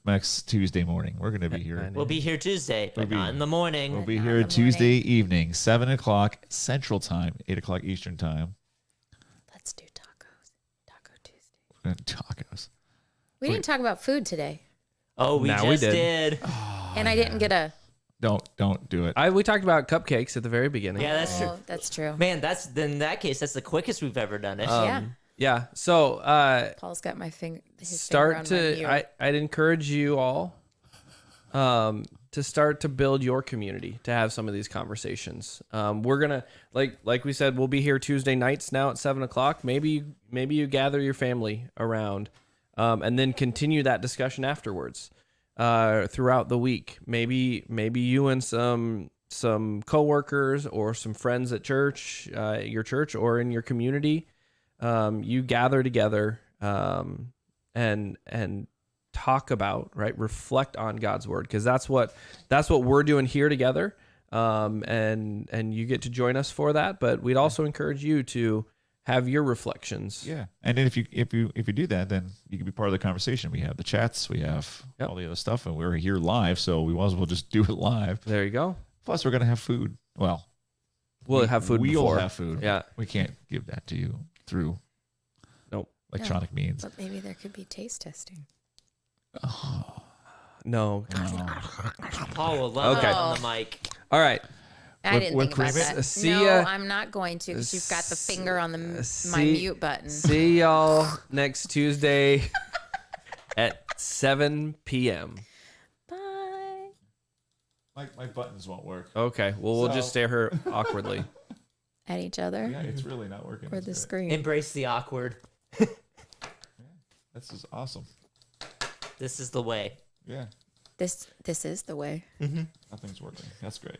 Speaker 2: next Tuesday morning. We're going to be here.
Speaker 5: We'll be here Tuesday, but not in the morning.
Speaker 2: We'll be
Speaker 4: Not
Speaker 2: here
Speaker 4: in the
Speaker 2: Tuesday evening, 7 o'clock Central Time, 8 o'clock Eastern Time.
Speaker 4: Let's do tacos. Taco Tuesday.
Speaker 2: Tacos.
Speaker 4: We didn't talk about food today,
Speaker 5: Oh, we
Speaker 3: Now we
Speaker 5: just
Speaker 3: did.
Speaker 5: did.
Speaker 4: and I didn't get a.
Speaker 2: Don't do it.
Speaker 3: We talked about cupcakes at the very beginning.
Speaker 5: Yeah, that's true.
Speaker 4: Oh, that's true.
Speaker 5: Man, in that case, that's the quickest we've ever done it.
Speaker 4: Yeah.
Speaker 3: Yeah. So
Speaker 4: Paul's got my finger.
Speaker 3: start to. I'd encourage you all to start to build your community, to have some of these conversations. We're gonna like we said, we'll be here Tuesday nights now at 7 o'clock. Maybe you gather your family around, and then continue that discussion afterwards. Throughout the week, maybe you and some coworkers or some friends at church, your church or in your community, you gather together and talk about, right, reflect on God's word, because that's what we're doing here together, and you get to join us for that. But we'd also encourage you to have your reflections.
Speaker 2: Yeah, and then if you do that, then you can be part of the conversation. We have the chats, we have all the other stuff, and we're here live, so we might as well just do it live.
Speaker 3: There you go.
Speaker 2: Plus, we're gonna have food. Well,
Speaker 3: We'll have food
Speaker 2: We'll
Speaker 3: before.
Speaker 2: have food.
Speaker 3: Yeah.
Speaker 2: We can't give that to you through electronic means.
Speaker 4: But maybe there could be taste testing.
Speaker 3: No.
Speaker 5: Paul will love
Speaker 3: Okay.
Speaker 5: that on the mic.
Speaker 3: All right.
Speaker 4: I didn't think about
Speaker 2: cream it?
Speaker 4: that.
Speaker 3: See
Speaker 4: No,
Speaker 3: ya.
Speaker 4: I'm not going to, because you've got the finger on my
Speaker 3: see-
Speaker 4: mute button.
Speaker 3: See y'all next Tuesday at 7 p.m.
Speaker 4: Bye.
Speaker 2: My buttons won't work.
Speaker 3: Okay. Well, we'll just
Speaker 2: So-
Speaker 3: stare her awkwardly.
Speaker 4: At each other
Speaker 2: Yeah, it's really not working.
Speaker 4: or the screen.
Speaker 5: Embrace the awkward.
Speaker 2: This is awesome.
Speaker 5: This is the way.
Speaker 2: Yeah,
Speaker 4: This is the way.
Speaker 2: nothing's working. That's great.